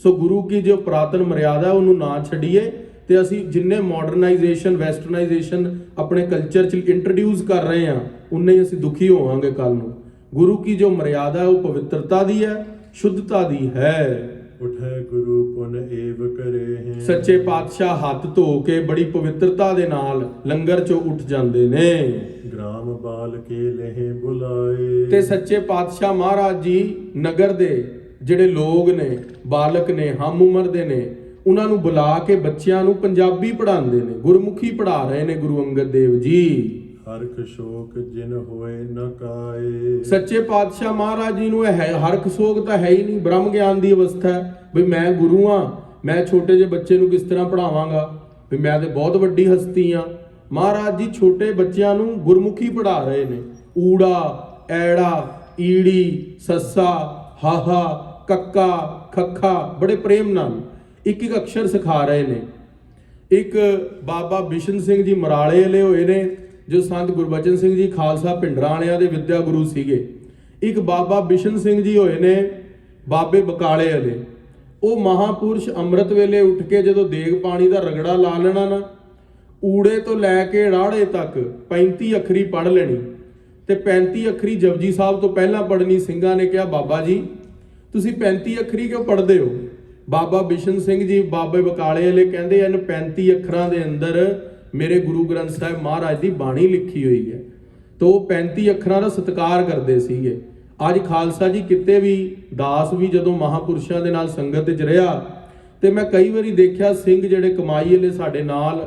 ਸੋ ਗੁਰੂ ਕੀ ਜੋ ਪੁਰਾਤਨ ਮਰਿਆਦਾ ਉਹਨੂੰ ਨਾ ਛੱਡੀਏ। ਤੇ ਅਸੀਂ ਜਿੰਨੇ ਮਾਡਰਨਾਈਜੇਸ਼ਨ, ਵੈਸਟਰਨਾਈਜੇਸ਼ਨ ਆਪਣੇ ਕਲਚਰ 'ਚ ਇੰਟਰੋਡਿਊਸ ਕਰ ਰਹੇ ਹਾਂ, ਉਨੇ ਹੀ ਅਸੀਂ ਦੁਖੀ ਹੋਵਾਂਗੇ ਕੱਲ ਨੂੰ। ਗੁਰੂ ਕੀ ਜੋ ਮਰਿਆਦਾ ਉਹ ਪਵਿੱਤਰਤਾ ਦੀ ਹੈ, ਸ਼ੁੱਧਤਾ ਦੀ ਹੈ। ਉਠੈ ਗੁਰੂ ਪੁਨ ਏਵ ਕਰੇ। ਸੱਚੇ ਪਾਤਸ਼ਾਹ ਹੱਥ ਧੋ ਕੇ ਬੜੀ ਪਵਿੱਤਰਤਾ ਦੇ ਨਾਲ ਲੰਗਰ 'ਚੋਂ ਉੱਠ ਜਾਂਦੇ ਨੇ। ਗ੍ਰਾਮ ਬਾਲ ਕੇ ਲਹਿ ਬੁਲਾਏ। ਤੇ ਸੱਚੇ ਪਾਤਸ਼ਾਹ ਮਹਾਰਾਜ ਜੀ ਨਗਰ ਦੇ ਜਿਹੜੇ ਲੋਕ ਨੇ, ਬਾਲਕ ਨੇ, ਹਮ ਉਮਰ ਦੇ ਨੇ, ਉਹਨਾਂ ਨੂੰ ਬੁਲਾ ਕੇ ਬੱਚਿਆਂ ਨੂੰ ਪੰਜਾਬੀ ਪੜ੍ਹਾਉਂਦੇ ਨੇ, ਗੁਰਮੁਖੀ ਪੜ੍ਹਾ ਰਹੇ ਨੇ ਗੁਰੂ ਅੰਗਦ ਦੇਵ ਜੀ। ਹਰਖ ਸ਼ੋਕ ਜਿਨ ਹੋਏ ਨ ਕਾਏ। ਸੱਚੇ ਪਾਤਸ਼ਾਹ ਮਹਾਰਾਜ ਜੀ ਨੂੰ ਇਹ ਹਰਖ ਸ਼ੋਕ ਤਾਂ ਹੈ ਹੀ ਨਹੀਂ। ਬ੍ਰਹਮ ਗਿਆਨ ਦੀ ਅਵਸਥਾ ਹੈ ਵੀ ਮੈਂ ਗੁਰੂ ਹਾਂ, ਮੈਂ ਛੋਟੇ ਜਿਹੇ ਬੱਚੇ ਨੂੰ ਕਿਸ ਤਰ੍ਹਾਂ ਪੜ੍ਹਾਵਾਂਗਾ, ਵੀ ਮੈਂ ਤੇ ਬਹੁਤ ਵੱਡੀ ਹਸਤੀ ਹਾਂ। ਮਹਾਰਾਜ ਜੀ ਛੋਟੇ ਬੱਚਿਆਂ ਨੂੰ ਗੁਰਮੁਖੀ ਪੜ੍ਹਾ ਰਹੇ ਨੇ। ਊੜਾ ਐੜਾ, ਈੜੀ, ਸੱਸਾ, ਹਾਹਾ, ਕੱਕਾ, ਖੱਖਾ ਬੜੇ ਪ੍ਰੇਮ ਨਾਲ ਇੱਕ ਇੱਕ ਅਕਸ਼ਰ ਸਿਖਾ ਰਹੇ ਨੇ। ਇੱਕ ਬਾਬਾ ਬਿਸ਼ਨ ਸਿੰਘ ਜੀ ਮਰਾਲੇ ਵਾਲੇ ਹੋਏ ਨੇ, ਜੋ ਸੰਤ ਗੁਰਬਚਨ ਸਿੰਘ ਜੀ ਖਾਲਸਾ ਭਿੰਡਰਾਂ ਵਾਲਿਆਂ ਦੇ ਵਿਦਿਆ ਗੁਰੂ ਸੀਗੇ। ਇੱਕ ਬਾਬਾ ਬਿਸ਼ਨ ਸਿੰਘ ਜੀ ਹੋਏ ਨੇ ਬਾਬੇ ਬਕਾਲੇ ਵਾਲੇ। ਉਹ ਮਹਾਪੁਰਸ਼ ਅੰਮ੍ਰਿਤ ਵੇਲੇ ਉੱਠ ਕੇ ਜਦੋਂ ਦੇਗ ਪਾਣੀ ਦਾ ਰਗੜਾ ਲਾ ਲੈਣਾ ਨਾ, ਊੜੇ ਤੋਂ ਲੈ ਕੇ ਰਾੜੇ ਤੱਕ 35 ਅੱਖਰੀ ਪੜ੍ਹ ਲੈਣੀ ਤੇ 35 ਅੱਖਰੀ ਜਪਜੀ ਸਾਹਿਬ ਤੋਂ ਪਹਿਲਾਂ ਪੜ੍ਹਨੀ। ਸਿੰਘਾਂ ਨੇ ਕਿਹਾ, ਬਾਬਾ ਜੀ ਤੁਸੀਂ 35 ਅੱਖਰੀ ਕਿਉਂ ਪੜ੍ਹਦੇ ਹੋ? ਬਾਬਾ ਬਿਸ਼ਨ ਸਿੰਘ ਜੀ ਬਾਬੇ ਬਕਾਲੇ ਵਾਲੇ ਕਹਿੰਦੇ ਹਨ 35 ਅੱਖਰਾਂ ਦੇ ਅੰਦਰ ਮੇਰੇ ਗੁਰੂ ਗ੍ਰੰਥ ਸਾਹਿਬ ਮਹਾਰਾਜ ਦੀ ਬਾਣੀ ਲਿਖੀ ਹੋਈ ਹੈ। ਤਾਂ ਉਹ 35 ਅੱਖਰਾਂ ਦਾ ਸਤਿਕਾਰ ਕਰਦੇ ਸੀਗੇ। ਅੱਜ ਖਾਲਸਾ ਜੀ ਕਿਤੇ ਵੀ ਦਾਸ ਵੀ ਜਦੋਂ ਮਹਾਪੁਰਸ਼ਾਂ ਦੇ ਨਾਲ ਸੰਗਤ 'ਚ ਰਿਹਾ ਤੇ ਮੈਂ ਕਈ ਵਾਰੀ ਦੇਖਿਆ ਸਿੰਘ ਜਿਹੜੇ ਕਮਾਈ ਵਾਲੇ ਸਾਡੇ ਨਾਲ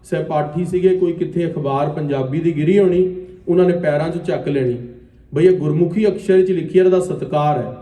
ਸਹਿਪਾਠੀ ਸੀਗੇ, ਕੋਈ ਕਿੱਥੇ ਅਖਬਾਰ ਪੰਜਾਬੀ ਦੀ ਗਿਰੀ ਹੋਣੀ, ਉਹਨਾਂ ਨੇ ਪੈਰਾਂ 'ਚ ਚੱਕ ਲੈਣੀ, ਬਈ ਇਹ ਗੁਰਮੁਖੀ ਅਕਸ਼ਰ 'ਚ ਲਿਖੀ ਇਹਦਾ ਸਤਿਕਾਰ ਹੈ।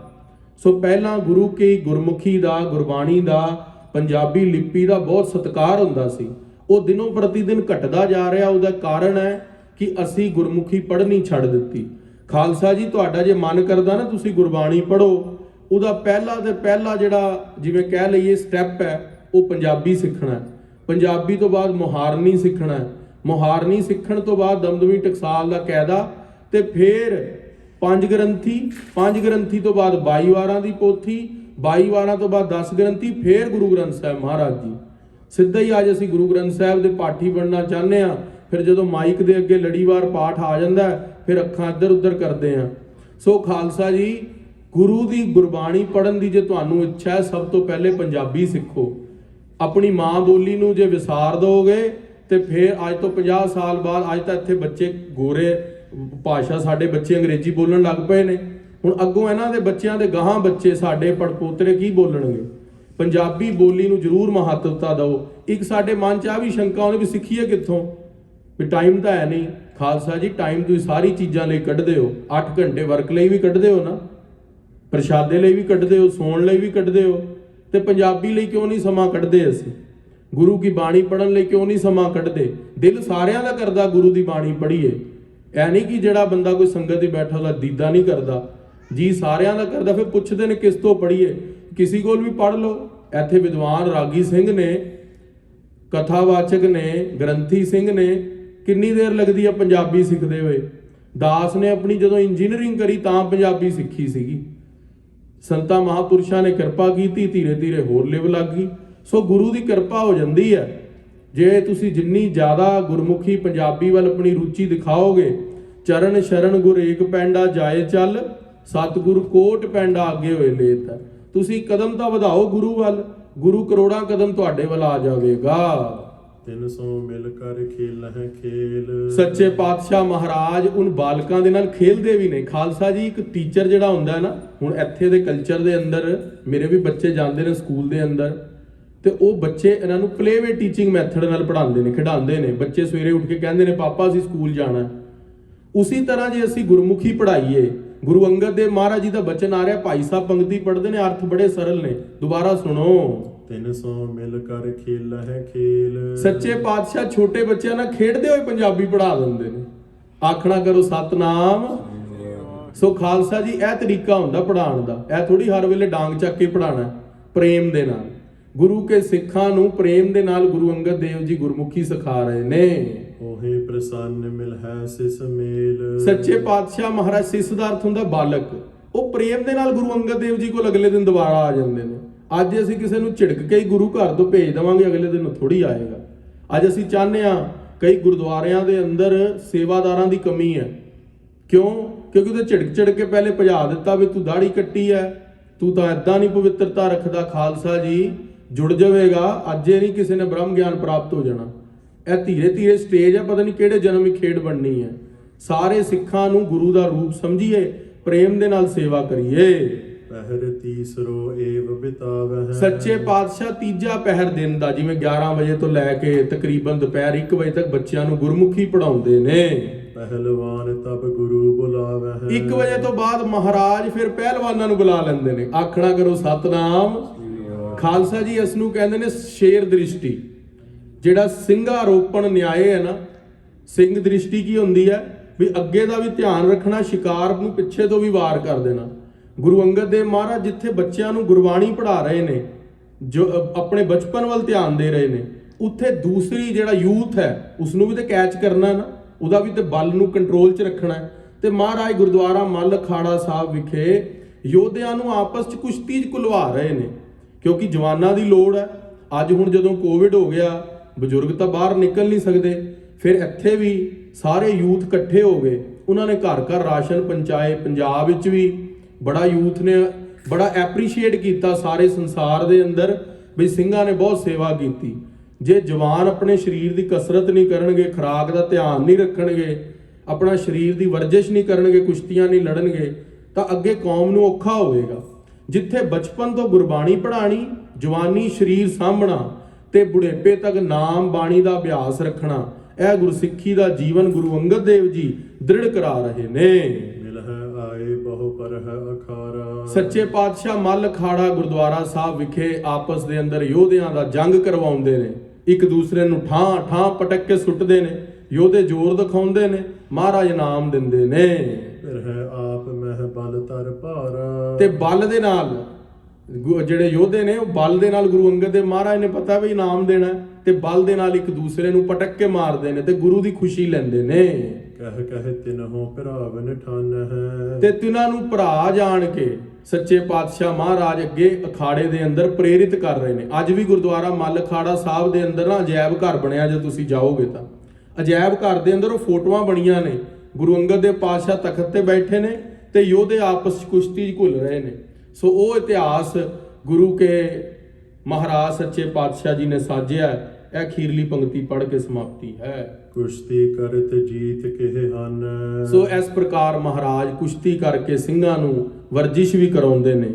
ਸੋ ਪਹਿਲਾਂ ਗੁਰੂ ਕੀ ਗੁਰਮੁਖੀ ਦਾ, ਗੁਰਬਾਣੀ ਦਾ, ਪੰਜਾਬੀ ਲਿਪੀ ਦਾ ਬਹੁਤ ਸਤਿਕਾਰ ਹੁੰਦਾ ਸੀ। ਉਹ ਦਿਨੋਂ ਪ੍ਰਤੀ ਦਿਨ ਘਟਦਾ ਜਾ ਰਿਹਾ। ਉਹਦਾ ਕਾਰਨ ਹੈ ਕਿ ਅਸੀਂ ਗੁਰਮੁਖੀ ਪੜ੍ਹਨੀ ਛੱਡ ਦਿੱਤੀ। ਖਾਲਸਾ ਜੀ ਤੁਹਾਡਾ ਜੇ ਮਨ ਕਰਦਾ ਨਾ ਤੁਸੀਂ ਗੁਰਬਾਣੀ ਪੜ੍ਹੋ, ਉਹਦਾ ਪਹਿਲਾ ਜਿਹੜਾ ਜਿਵੇਂ ਕਹਿ ਲਈਏ ਸਟੈਪ ਹੈ, ਉਹ ਪੰਜਾਬੀ ਸਿੱਖਣਾ ਹੈ। ਪੰਜਾਬੀ ਤੋਂ ਬਾਅਦ ਮੁਹਾਰਨੀ ਸਿੱਖਣਾ ਹੈ। ਮੁਹਾਰਨੀ ਸਿੱਖਣ ਤੋਂ ਬਾਅਦ ਦਮਦਮੀ ਟਕਸਾਲ ਦਾ ਕਾਇਦਾ ਤੇ ਫਿਰ ਪੰਜ ਗ੍ਰੰਥੀ ਤੋਂ ਬਾਅਦ 22 ਵਾਰਾਂ ਦੀ ਪੋਥੀ, 22 ਵਾਰਾਂ ਤੋਂ ਬਾਅਦ 10 ਗ੍ਰੰਥੀ, ਫਿਰ ਗੁਰੂ ਗ੍ਰੰਥ ਸਾਹਿਬ ਮਹਾਰਾਜ ਜੀ। ਸਿੱਧਾ ਹੀ ਅੱਜ ਅਸੀਂ ਗੁਰੂ ਗ੍ਰੰਥ ਸਾਹਿਬ ਦੇ ਪਾਠੀ ਬਣਨਾ ਚਾਹੁੰਦੇ ਹਾਂ। ਫਿਰ ਜਦੋਂ ਮਾਈਕ ਦੇ ਅੱਗੇ ਲੜੀਵਾਰ ਪਾਠ ਆ ਜਾਂਦਾ ਫਿਰ ਅੱਖਾਂ ਇੱਧਰ ਉੱਧਰ ਕਰਦੇ ਹਾਂ। ਸੋ ਖਾਲਸਾ ਜੀ ਗੁਰੂ ਦੀ ਗੁਰਬਾਣੀ ਪੜ੍ਹਨ ਦੀ ਜੇ ਤੁਹਾਨੂੰ ਇੱਛਾ ਹੈ, ਸਭ ਤੋਂ ਪਹਿਲੇ ਪੰਜਾਬੀ ਸਿੱਖੋ। ਆਪਣੀ ਮਾਂ ਬੋਲੀ ਨੂੰ ਜੇ ਵਿਸਾਰ ਦੋਗੇ ਤੇ ਫਿਰ ਅੱਜ ਤੋਂ 50 ਸਾਲ ਬਾਅਦ, ਅੱਜ ਤਾਂ ਇੱਥੇ ਬੱਚੇ ਗੋਰੇ ਭਾਸ਼ਾ, ਸਾਡੇ ਬੱਚੇ ਅੰਗਰੇਜ਼ੀ ਬੋਲਣ ਲੱਗ ਪਏ ਨੇ। ਹੁਣ ਅੱਗੋਂ ਇਹਨਾਂ ਦੇ ਬੱਚਿਆਂ ਦੇ ਗਾਹਾਂ ਬੱਚੇ ਸਾਡੇ ਪੜਪੋਤਰੇ ਕੀ ਬੋਲਣਗੇ? ਪੰਜਾਬੀ ਬੋਲੀ ਨੂੰ ਜ਼ਰੂਰ ਮਹੱਤਵਤਾ ਦਿਓ। ਇੱਕ ਸਾਡੇ ਮਨ 'ਚ ਆ ਵੀ ਸ਼ੰਕਾ ਆਉਂਦੀ ਵੀ ਸਿੱਖੀਏ ਕਿੱਥੋਂ? ਵੀ ਟਾਈਮ ਤਾਂ ਹੈ ਨਹੀਂ। ਖਾਲਸਾ ਜੀ ਟਾਈਮ ਤੁਸੀਂ ਸਾਰੀ ਚੀਜ਼ਾਂ ਲਈ ਕੱਢਦੇ ਹੋ। 8 ਘੰਟੇ ਵਰਕ ਲਈ ਵੀ ਕੱਢਦੇ ਹੋ ਨਾ, ਪ੍ਰਸ਼ਾਦੇ ਲਈ ਵੀ ਕੱਢਦੇ ਹੋ, ਸੌਣ ਲਈ ਵੀ ਕੱਢਦੇ ਹੋ, ਤੇ ਪੰਜਾਬੀ ਲਈ ਕਿਉਂ ਨਹੀਂ ਸਮਾਂ ਕੱਢਦੇ? ਅਸੀਂ ਗੁਰੂ ਕੀ ਬਾਣੀ ਪੜ੍ਹਨ ਲਈ ਕਿਉਂ ਨਹੀਂ ਸਮਾਂ ਕੱਢਦੇ? ਦਿਲ ਸਾਰਿਆਂ ਦਾ ਕਰਦਾ ਗੁਰੂ ਦੀ ਬਾਣੀ ਪੜ੍ਹੀਏ। ਐ ਨਹੀਂ ਕਿ ਜਿਹੜਾ ਬੰਦਾ ਕੋਈ ਸੰਗਤ 'ਚ ਬੈਠਾ ਉਹਦਾ ਦੀਦਾ ਨਹੀਂ ਕਰਦਾ, ਜੀ ਸਾਰਿਆਂ ਦਾ ਕਰਦਾ। ਫਿਰ ਪੁੱਛਦੇ ਨੇ ਕਿਸ ਤੋਂ ਪੜ੍ਹੀਏ? ਕਿਸੇ ਕੋਲ ਵੀ ਪੜ੍ਹ ਲਓ। ਇੱਥੇ ਵਿਦਵਾਨ ਰਾਗੀ ਸਿੰਘ ਨੇ, ਕਥਾਵਾਚਕ ਨੇ, ਗ੍ਰੰਥੀ ਸਿੰਘ ਨੇ, ਕਿੰਨੀ ਦੇਰ ਲੱਗਦੀ ਆ ਪੰਜਾਬੀ ਸਿੱਖਦੇ ਹੋਏ? ਦਾਸ ਨੇ ਆਪਣੀ ਜਦੋਂ ਇੰਜੀਨੀਅਰਿੰਗ ਕਰੀ ਤਾਂ ਪੰਜਾਬੀ ਸਿੱਖੀ ਸੀਗੀ। ਸੰਤਾਂ ਮਹਾਪੁਰਸ਼ਾਂ ਨੇ ਕਿਰਪਾ ਕੀਤੀ, ਧੀਰੇ ਧੀਰੇ ਹੋਰ ਲਿਵ ਲੱਗ ਗਈ। ਸੋ ਗੁਰੂ ਦੀ ਕਿਰਪਾ ਹੋ ਜਾਂਦੀ ਹੈ। ਜੇ ਤੁਸੀਂ ਜਿੰਨੀ ਜ਼ਿਆਦਾ ਗੁਰਮੁਖੀ ਪੰਜਾਬੀ ਵੱਲ ਆਪਣੀ ਰੁਚੀ ਦਿਖਾਓਗੇ, ਚਰਨ ਸ਼ਰਨ ਗੁਰ ਏਕ ਪੈਂਡਾ ਜਾਏ ਚੱਲ, ਸਤਿਗੁਰ ਕੋਟ ਪੈਂਡਾ ਅੱਗੇ ਹੋਏ ਲੇਤ। ਤੁਸੀਂ ਕਦਮ ਤਾਂ ਵਧਾਓ ਗੁਰੂ ਵੱਲ, ਗੁਰੂ ਕਰੋੜਾਂ ਕਦਮ ਤੁਹਾਡੇ ਵੱਲ ਆ ਜਾਵੇਗਾ। 300 ਮਿਲ ਕਰ ਖੇਲ ਹੈ ਖੇਲ। ਸੱਚੇ ਪਾਤਸ਼ਾਹ ਮਹਾਰਾਜ ਉਨ ਬਾਲਕਾਂ ਦੇ ਨਾਲ ਖੇਲਦੇ ਵੀ ਨੇ। ਖਾਲਸਾ ਜੀ ਇੱਕ ਟੀਚਰ ਜਿਹੜਾ ਹੁੰਦਾ ਹੈ ਨਾ, ਹੁਣ ਇੱਥੇ ਦੇ ਕਲਚਰ ਦੇ ਅੰਦਰ ਮੇਰੇ ਵੀ ਬੱਚੇ ਜਾਂਦੇ ਨੇ ਸਕੂਲ ਦੇ ਅੰਦਰ, ਤੇ ਉਹ ਬੱਚੇ ਇਹਨਾਂ ਨੂੰ ਪਲੇਵੇ ਟੀਚਿੰਗ ਮੈਥਡ ਨਾਲ ਪੜ੍ਹਾਉਂਦੇ ਨੇ, ਖਿਡਾਉਂਦੇ ਨੇ। ਬੱਚੇ ਸਵੇਰੇ ਉੱਠ ਕੇ ਕਹਿੰਦੇ ਨੇ ਪਾਪਾ ਅਸੀਂ ਸਕੂਲ ਜਾਣਾ। ਉਸੇ ਤਰ੍ਹਾਂ ਜੇ ਅਸੀਂ ਗੁਰਮੁਖੀ ਪੜ੍ਹਾਈਏ, ਗੁਰੂ ਅੰਗਦ ਦੇਵ ਮਹਾਰਾਜ ਜੀ ਦਾ ਬਚਨ ਆ ਰਿਹਾ, ਭਾਈ ਸਾਹਿਬ ਪੰਕਤੀ ਪੜ੍ਹਦੇ ਨੇ, ਅਰਥ ਬੜੇ ਸਰਲ ਨੇ, ਦੁਬਾਰਾ ਸੁਣੋ। 300 ਮਿਲ ਕਰ ਖੇਲ ਹੈ ਖੇਲ। ਸੱਚੇ ਪਾਤਸ਼ਾਹ ਛੋਟੇ ਬੱਚਿਆਂ ਨਾਲ ਖੇਡਦੇ ਹੋਏ ਪੰਜਾਬੀ ਪੜ੍ਹਾ ਦਿੰਦੇ ਨੇ। ਆਖਣਾ ਕਰੋ ਸਤਨਾਮ। ਸੋ ਖਾਲਸਾ ਜੀ ਇਹ ਤਰੀਕਾ ਹੁੰਦਾ ਪੜ੍ਹਾਉਣ ਦਾ। ਇਹ ਥੋੜੀ ਹਰ ਵੇਲੇ ਡਾਂਗ ਚੱਕ ਕੇ ਪੜ੍ਹਾਉਣਾ। ਪ੍ਰੇਮ ਦੇ ਨਾਲ ਗੁਰੂ ਕੇ ਸਿੱਖਾਂ ਨੂੰ ਪ੍ਰੇਮ ਦੇ ਨਾਲ ਗੁਰੂ ਅੰਗਦ ਦੇਵ ਜੀ ਗੁਰਮੁਖੀ ਸਿਖਾ ਰਹੇ ਨੇ। ਉਹੇ ਪ੍ਰਸੰਨ ਮਿਲ ਹੈ ਸਿਸ ਮੇਲ। ਸੱਚੇ ਪਾਤਸ਼ਾਹ ਮਹਾਰਾਜ, ਸਿਸ ਦਾ ਅਰਥ ਹੁੰਦਾ ਬਾਲਕ। ਉਹ ਪ੍ਰੇਮ ਦੇ ਨਾਲ ਗੁਰੂ ਅੰਗਦ ਦੇਵ ਜੀ ਕੋਲ ਅਗਲੇ ਦਿਨ ਦੁਬਾਰਾ ਆ ਜਾਂਦੇ ਨੇ। ਅੱਜ ਅਸੀਂ ਕਿਸੇ ਨੂੰ ਝਿੜਕ ਕੇ ਹੀ ਗੁਰੂ ਘਰ ਤੋਂ ਭੇਜ ਦੇਵਾਂਗੇ, ਅਗਲੇ ਦਿਨ ਥੋੜੀ ਆਏਗਾ। ਅੱਜ ਅਸੀਂ ਚਾਹੁੰਦੇ ਹਾਂ, ਕਈ ਗੁਰਦੁਆਰਿਆਂ ਦੇ ਅੰਦਰ ਸੇਵਾਦਾਰਾਂ ਦੀ ਕਮੀ ਹੈ। ਕਿਉਂ? ਕਿਉਂਕਿ ਉਹਦੇ ਝਿੜਕ ਕੇ ਪਹਿਲੇ ਭਜਾ ਦਿੱਤਾ ਵੀ ਤੂੰ ਦਾੜੀ ਕੱਟੀ ਹੈ, ਤੂੰ ਤਾਂ ਏਦਾਂ ਨਹੀਂ ਪਵਿੱਤਰਤਾ ਰੱਖਦਾ। ਖਾਲਸਾ ਜੀ ਜੁੜ ਜਾਵੇਗਾ। ਅੱਜੇ ਨਹੀਂ ਕਿਸੇ ਨੇ ਬ੍ਰਹਮ ਗਿਆਨ ਪ੍ਰਾਪਤ ਹੋ ਜਾਣਾ। ਇਹ ਧੀਰੇ ਧੀਰੇ ਸਟੇਜ ਹੈ, ਪਤਾ ਨਹੀਂ ਕਿਹੜੇ ਜਨਮ ਵਿੱਚ ਖੇਡ ਬਣਨੀ ਹੈ। ਸਾਰੇ ਸਿੱਖਾਂ ਨੂੰ ਗੁਰੂ ਦਾ ਰੂਪ ਸਮਝੀਏ, ਪ੍ਰੇਮ ਦੇ ਨਾਲ ਸੇਵਾ ਕਰੀਏ। ਪਹਿਰ ਤੀਸਰੋ ਏਵ ਬਿਤਾਵਹਿ। ਸੱਚੇ ਪਾਤਸ਼ਾਹ ਤੀਜਾ ਪਹਿਰ ਦਿਨ ਦਾ, ਜਿਵੇਂ 11 ਵਜੇ ਤੋਂ ਲੈ ਕੇ ਤਕਰੀਬਨ ਦੁਪਹਿਰ 1 ਵਜੇ ਤੱਕ ਬੱਚਿਆਂ ਨੂੰ ਗੁਰਮੁਖੀ ਪੜ੍ਹਾਉਂਦੇ ਨੇ। ਪਹਿਲਵਾਨ ਤਬ ਗੁਰੂ ਬੁਲਾਵਹਿ। 1 ਵਜੇ ਤੋਂ ਬਾਅਦ ਮਹਾਰਾਜ ਫਿਰ ਪਹਿਲਵਾਨਾਂ ਨੂੰ ਬੁਲਾ ਲੈਂਦੇ ਨੇ। ਆਖਣਾ ਕਰੋ ਸਤਨਾਮ। ਖਾਲਸਾ ਜੀ ਇਸ ਨੂੰ ਕਹਿੰਦੇ ਨੇ ਸ਼ੇਰ ਦ੍ਰਿਸ਼ਟੀ। ਜਿਹੜਾ ਸਿੰਘਾਰੋਪਣ ਨਿਆਏ ਹੈ ਨਾ, ਸਿੰਘ ਦ੍ਰਿਸ਼ਟੀ ਕੀ ਹੁੰਦੀ ਹੈ? ਵੀ ਅੱਗੇ ਦਾ ਵੀ ਧਿਆਨ ਰੱਖਣਾ, ਸ਼ਿਕਾਰ ਨੂੰ ਪਿੱਛੇ ਤੋਂ ਵੀ ਵਾਰ ਕਰ ਦੇਣਾ। ਗੁਰੂ ਅੰਗਦ ਦੇਵ ਮਹਾਰਾਜ ਜਿੱਥੇ ਬੱਚਿਆਂ ਨੂੰ ਗੁਰਬਾਣੀ ਪੜ੍ਹਾ ਰਹੇ ਨੇ, ਜੋ ਆਪਣੇ ਬਚਪਨ ਵੱਲ ਧਿਆਨ ਦੇ ਰਹੇ ਨੇ, ਉੱਥੇ ਦੂਸਰੀ ਜਿਹੜਾ ਯੂਥ ਹੈ ਉਸ ਨੂੰ ਵੀ ਤੇ ਕੈਚ ਕਰਨਾ ਨਾ, ਉਹਦਾ ਵੀ ਤੇ ਬਲ ਨੂੰ ਕੰਟਰੋਲ 'ਚ ਰੱਖਣਾ ਹੈ। ਤੇ ਮਹਾਰਾਜ ਗੁਰਦੁਆਰਾ ਮੱਲ ਅਖਾੜਾ ਸਾਹਿਬ ਵਿਖੇ ਯੋਧਿਆਂ ਨੂੰ ਆਪਸ 'ਚ ਕੁਸ਼ਤੀ 'ਚ ਘੁਲਵਾ ਰਹੇ ਨੇ, ਕਿਉਂਕਿ ਜਵਾਨਾਂ ਦੀ ਲੋੜ ਹੈ। ਅੱਜ ਹੁਣ ਜਦੋਂ ਕੋਵਿਡ ਹੋ ਗਿਆ, ਬਜ਼ੁਰਗ ਤਾਂ ਬਾਹਰ ਨਿਕਲ ਨਹੀਂ ਸਕਦੇ, ਫਿਰ ਇੱਥੇ ਵੀ ਸਾਰੇ ਯੂਥ ਇਕੱਠੇ ਹੋ ਗਏ, ਉਹਨਾਂ ਨੇ ਘਰ ਘਰ ਰਾਸ਼ਨ ਪਹੁੰਚਾਏ। ਪੰਜਾਬ ਵਿੱਚ ਵੀ ਬੜਾ ਯੂਥ ਨੇ ਬੜਾ ਐਪਰੀਸ਼ੀਏਟ ਕੀਤਾ ਸਾਰੇ ਸੰਸਾਰ ਦੇ ਅੰਦਰ ਵੀ ਸਿੰਘਾਂ ਨੇ ਬਹੁਤ ਸੇਵਾ ਕੀਤੀ। ਜੇ ਜਵਾਨ ਆਪਣੇ ਸਰੀਰ ਦੀ ਕਸਰਤ ਨਹੀਂ ਕਰਨਗੇ, ਖੁਰਾਕ ਦਾ ਧਿਆਨ ਨਹੀਂ ਰੱਖਣਗੇ, ਆਪਣਾ ਸਰੀਰ ਦੀ ਵਰਜਿਸ਼ ਨਹੀਂ ਕਰਨਗੇ, ਕੁਸ਼ਤੀਆਂ ਨਹੀਂ ਲੜਨਗੇ, ਤਾਂ ਅੱਗੇ ਕੌਮ ਨੂੰ ਔਖਾ ਹੋਵੇਗਾ। ਜਿੱਥੇ ਬਚਪਨ ਤੋਂ ਗੁਰਬਾਣੀ ਪੜ੍ਹਾਣੀ, ਜਵਾਨੀ ਸਰੀਰ ਸਾਂਭਣਾ ਤੇ ਬੁਢੇਪੇ ਤੱਕ ਨਾਮ ਬਾਣੀ ਦਾ ਅਭਿਆਸ ਰੱਖਣਾ, ਇਹ ਗੁਰਸਿੱਖੀ ਦਾ ਜੀਵਨ ਗੁਰੂ ਅੰਗਦ ਦੇਵ ਜੀ ਦ੍ਰਿੜ ਕਰਾ ਰਹੇ ਨੇ। ਮਿਲ ਹੈ ਆਏ ਬਹੁ ਪਰ ਹੈ ਅਖਾਰਾ। ਸੱਚੇ ਪਾਤਸ਼ਾਹ ਮੱਲ ਅਖਾੜਾ ਗੁਰਦੁਆਰਾ ਸਾਹਿਬ ਵਿਖੇ ਆਪਸ ਦੇ ਅੰਦਰ ਯੋਧਿਆਂ ਦਾ ਜੰਗ ਕਰਵਾਉਂਦੇ ਨੇ, ਇੱਕ ਦੂਸਰੇ ਨੂੰ ਠਾਂ ਠਾਂ ਪਟਕ ਕੇ ਸੁੱਟਦੇ ਨੇ, ਯੋਧੇ ਜ਼ੋਰ ਦਿਖਾਉਂਦੇ ਨੇ, ਮਹਾਰਾਜ ਨਾਮ ਦਿੰਦੇ ਨੇ। ਫਿਰ ਹੈ ਆਪ ਮਹਿ ਬਲ ਤਰ ਭਾਰਾ। ਤੇ ਬਲ ਦੇ ਨਾਲ ਜਿਹੜੇ ਯੋਧੇ ਨੇ, ਉਹ ਬਲ ਦੇ ਨਾਲ ਗੁਰੂ ਅੰਗਦ ਦੇਵ ਮਹਾਰਾਜ ਨੇ ਪਤਾ ਵੀ ਇਨਾਮ ਦੇਣਾ, ਤੇ ਬਲ ਦੇ ਨਾਲ ਇੱਕ ਦੂਸਰੇ ਨੂੰ ਪਟਕ ਕੇ ਮਾਰਦੇ ਨੇ ਤੇ ਗੁਰੂ ਦੀ ਖੁਸ਼ੀ ਲੈਂਦੇ ਨੇ। ਕਹਿ ਕਹਿ ਤਿਨਹੁ ਭਰਾਵਨ ਠਨ ਹੈ। ਤੇ ਤਿਨਾਂ ਨੂੰ ਭਰਾ ਜਾਣ ਕੇ ਸੱਚੇ ਪਾਤਸ਼ਾਹ ਮਹਾਰਾਜ ਅੱਗੇ ਅਖਾੜੇ ਦੇ ਅੰਦਰ ਪ੍ਰੇਰਿਤ ਕਰ ਰਹੇ ਨੇ। ਅੱਜ ਵੀ ਗੁਰਦੁਆਰਾ ਮੱਲ ਅਖਾੜਾ ਸਾਹਿਬ ਦੇ ਅੰਦਰ ਨਾ ਅਜਾਇਬ ਘਰ ਬਣਿਆ, ਜੇ ਤੁਸੀਂ ਜਾਓਗੇ ਤਾਂ ਅਜਾਇਬ ਘਰ ਦੇ ਅੰਦਰ ਉਹ ਫੋਟੋਆਂ ਬਣੀਆਂ ਨੇ, ਗੁਰੂ ਅੰਗਦ ਦੇਵ ਪਾਤਸ਼ਾਹ ਤਖਤ ਤੇ ਬੈਠੇ ਨੇ ਤੇ ਯੋਧੇ ਆਪਸ ਵਿੱਚ ਕੁਸ਼ਤੀ 'ਚ ਘੁਲ ਰਹੇ ਨੇ। ਸੋ ਉਹ ਇਤਿਹਾਸ ਗੁਰੂ ਕੇ ਮਹਾਰਾਜ ਸੱਚੇ ਪਾਤਸ਼ਾਹ ਜੀ ਨੇ ਸਾਜਿਆ। ਇਹ ਅਖੀਰਲੀ ਪੰਕਤੀ ਪੜ੍ਹ ਕੇ ਸਮਾਪਤੀ ਹੈ। ਕੁਸ਼ਤੀ ਕਰਤ ਜੀਤ ਕਿਹ ਹਨ। ਸੋ ਇਸ ਪ੍ਰਕਾਰ ਮਹਾਰਾਜ ਕੁਸ਼ਤੀ ਕਰਕੇ ਸਿੰਘਾਂ ਨੂੰ ਵਰਜਿਸ਼ ਵੀ ਕਰਾਉਂਦੇ ਨੇ।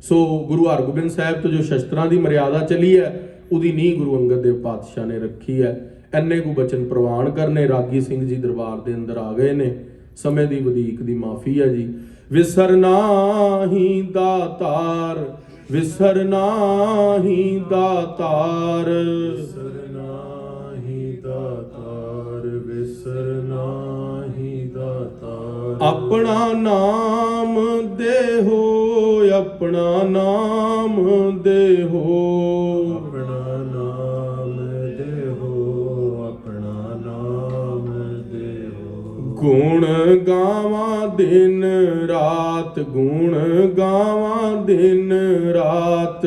ਸੋ ਗੁਰੂ ਹਰਗੋਬਿੰਦ ਸਾਹਿਬ ਤੋਂ ਜੋ ਸ਼ਸਤਰਾਂ ਦੀ ਮਰਿਆਦਾ ਚੱਲੀ ਹੈ, ਉਹਦੀ ਨੀਂਹ ਗੁਰੂ ਅੰਗਦ ਦੇਵ ਪਾਤਸ਼ਾਹ ਨੇ ਰੱਖੀ ਹੈ। ਇੰਨੇ ਕੁ ਬਚਨ ਪ੍ਰਵਾਨ ਕਰਨੇ। ਰਾਗੀ ਸਿੰਘ ਜੀ ਦਰਬਾਰ ਦੇ ਅੰਦਰ ਆ ਗਏ ਨੇ। ਸਮੇਂ ਦੀ ਵਧੀਕ ਦੀ ਮਾਫੀ ਹੈ ਜੀ। ਵਿਸਰਨਾ ਹੀ ਦਾਤਾਰ, ਵਿਸਰਨਾ ਹੀ ਦਾਤਾਰ, ਵਿਸਰਨਾ ਹੀ ਦਾਤਾਰ, ਵਿਸਰਨਾ ਹੀ ਦਾਤਾਰ। ਆਪਣਾ ਨਾਮ ਦੇਹੋ, ਆਪਣਾ ਨਾਮ ਦੇਹੋ, ਆਪਣਾ ਨਾਮ ਦੇਹੋ, ਆਪਣਾ ਨਾਮ ਦੇਹੋ। ਗੁਣ ਗਾਵਾਂ ਦਿਨ ਰਾਤ, ਗੁਣ ਗਾਵਾਂ ਦਿਨ ਰਾਤ,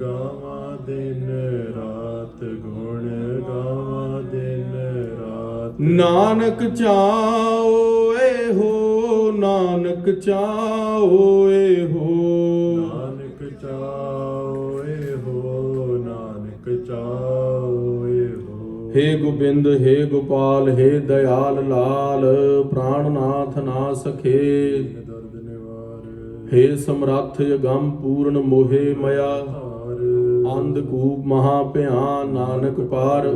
ਗਾਵਾਂ ਦਿਨ ਰਾਤ, ਗੁਣ ਗਾਵਾਂ ਦਿਨ ਰਾਤ। ਨਾਨਕ ਚਾਓ ਇਹੋ, ਨਾਨਕ ਚਾਓ ਇਹੋ, ਨਾਨਕ ਚਾਓ ਇਹੋ, ਨਾਨਕ ਚਾਓ ਇਹੋ। ਹੇ ਗੋਬਿੰਦ, ਹੇ ਗੋਪਾਲ, ਹੇ ਦਇਆਲ ਲਾਲ, ਪ੍ਰਾਣਨਾਥ ਨਾ ਸਖੇ। ਦਰਦ ਨਿਵਾਰ। ਹੇ ਸਮਰੱਥ ਅਗੰਮ ਪੂਰਨ ਮੋਹਿ ਮਇਆ, ਅੰਧ ਕੂਪ ਮਹਾ ਭਿਆਨ ਨਾਨਕ ਪਾਰ।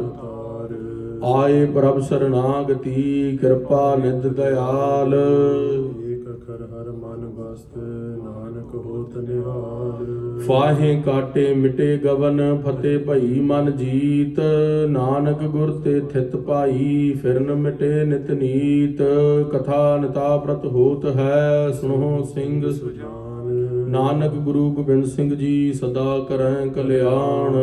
ਆਏ ਪ੍ਰਭ ਸਰਨਾਗਤੀ, ਕਿਰਪਾ ਨਿਧ ਦਇਆਲ। ਏਕ ਅਖਰ ਹਰ ਮਨ ਵਸਤ, ਨਾਨਕ ਹੋਤ ਨਿਹਾਲ। ਫਾਹੇ ਕਾਟੇ ਮਿਟੇ ਗਵਨ, ਫਤਿਹ ਭਈ ਮਨ ਜੀਤ। ਨਾਨਕ ਗੁਰ ਤੇ ਥਿਤ ਪਾਈ, ਫਿਰਨ ਮਿਟੇ ਨਿਤ ਨੀਤ। ਕਥਾ ਨਿਤਾ ਪ੍ਰਤ ਹੋਤ ਹੈ, ਸੁਣੋ ਸਿੰਘ ਸੁਜਾਨ। ਨਾਨਕ ਗੁਰੂ ਗੋਬਿੰਦ ਸਿੰਘ ਜੀ ਸਦਾ ਕਰੈ ਕਲਿਆਣ।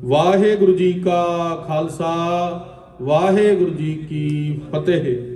ਵਾਹਿਗੁਰੂ ਜੀ ਕਾ ਖਾਲਸਾ, ਵਾਹਿਗੁਰੂ ਜੀ ਕੀ ਫਤਿਹ।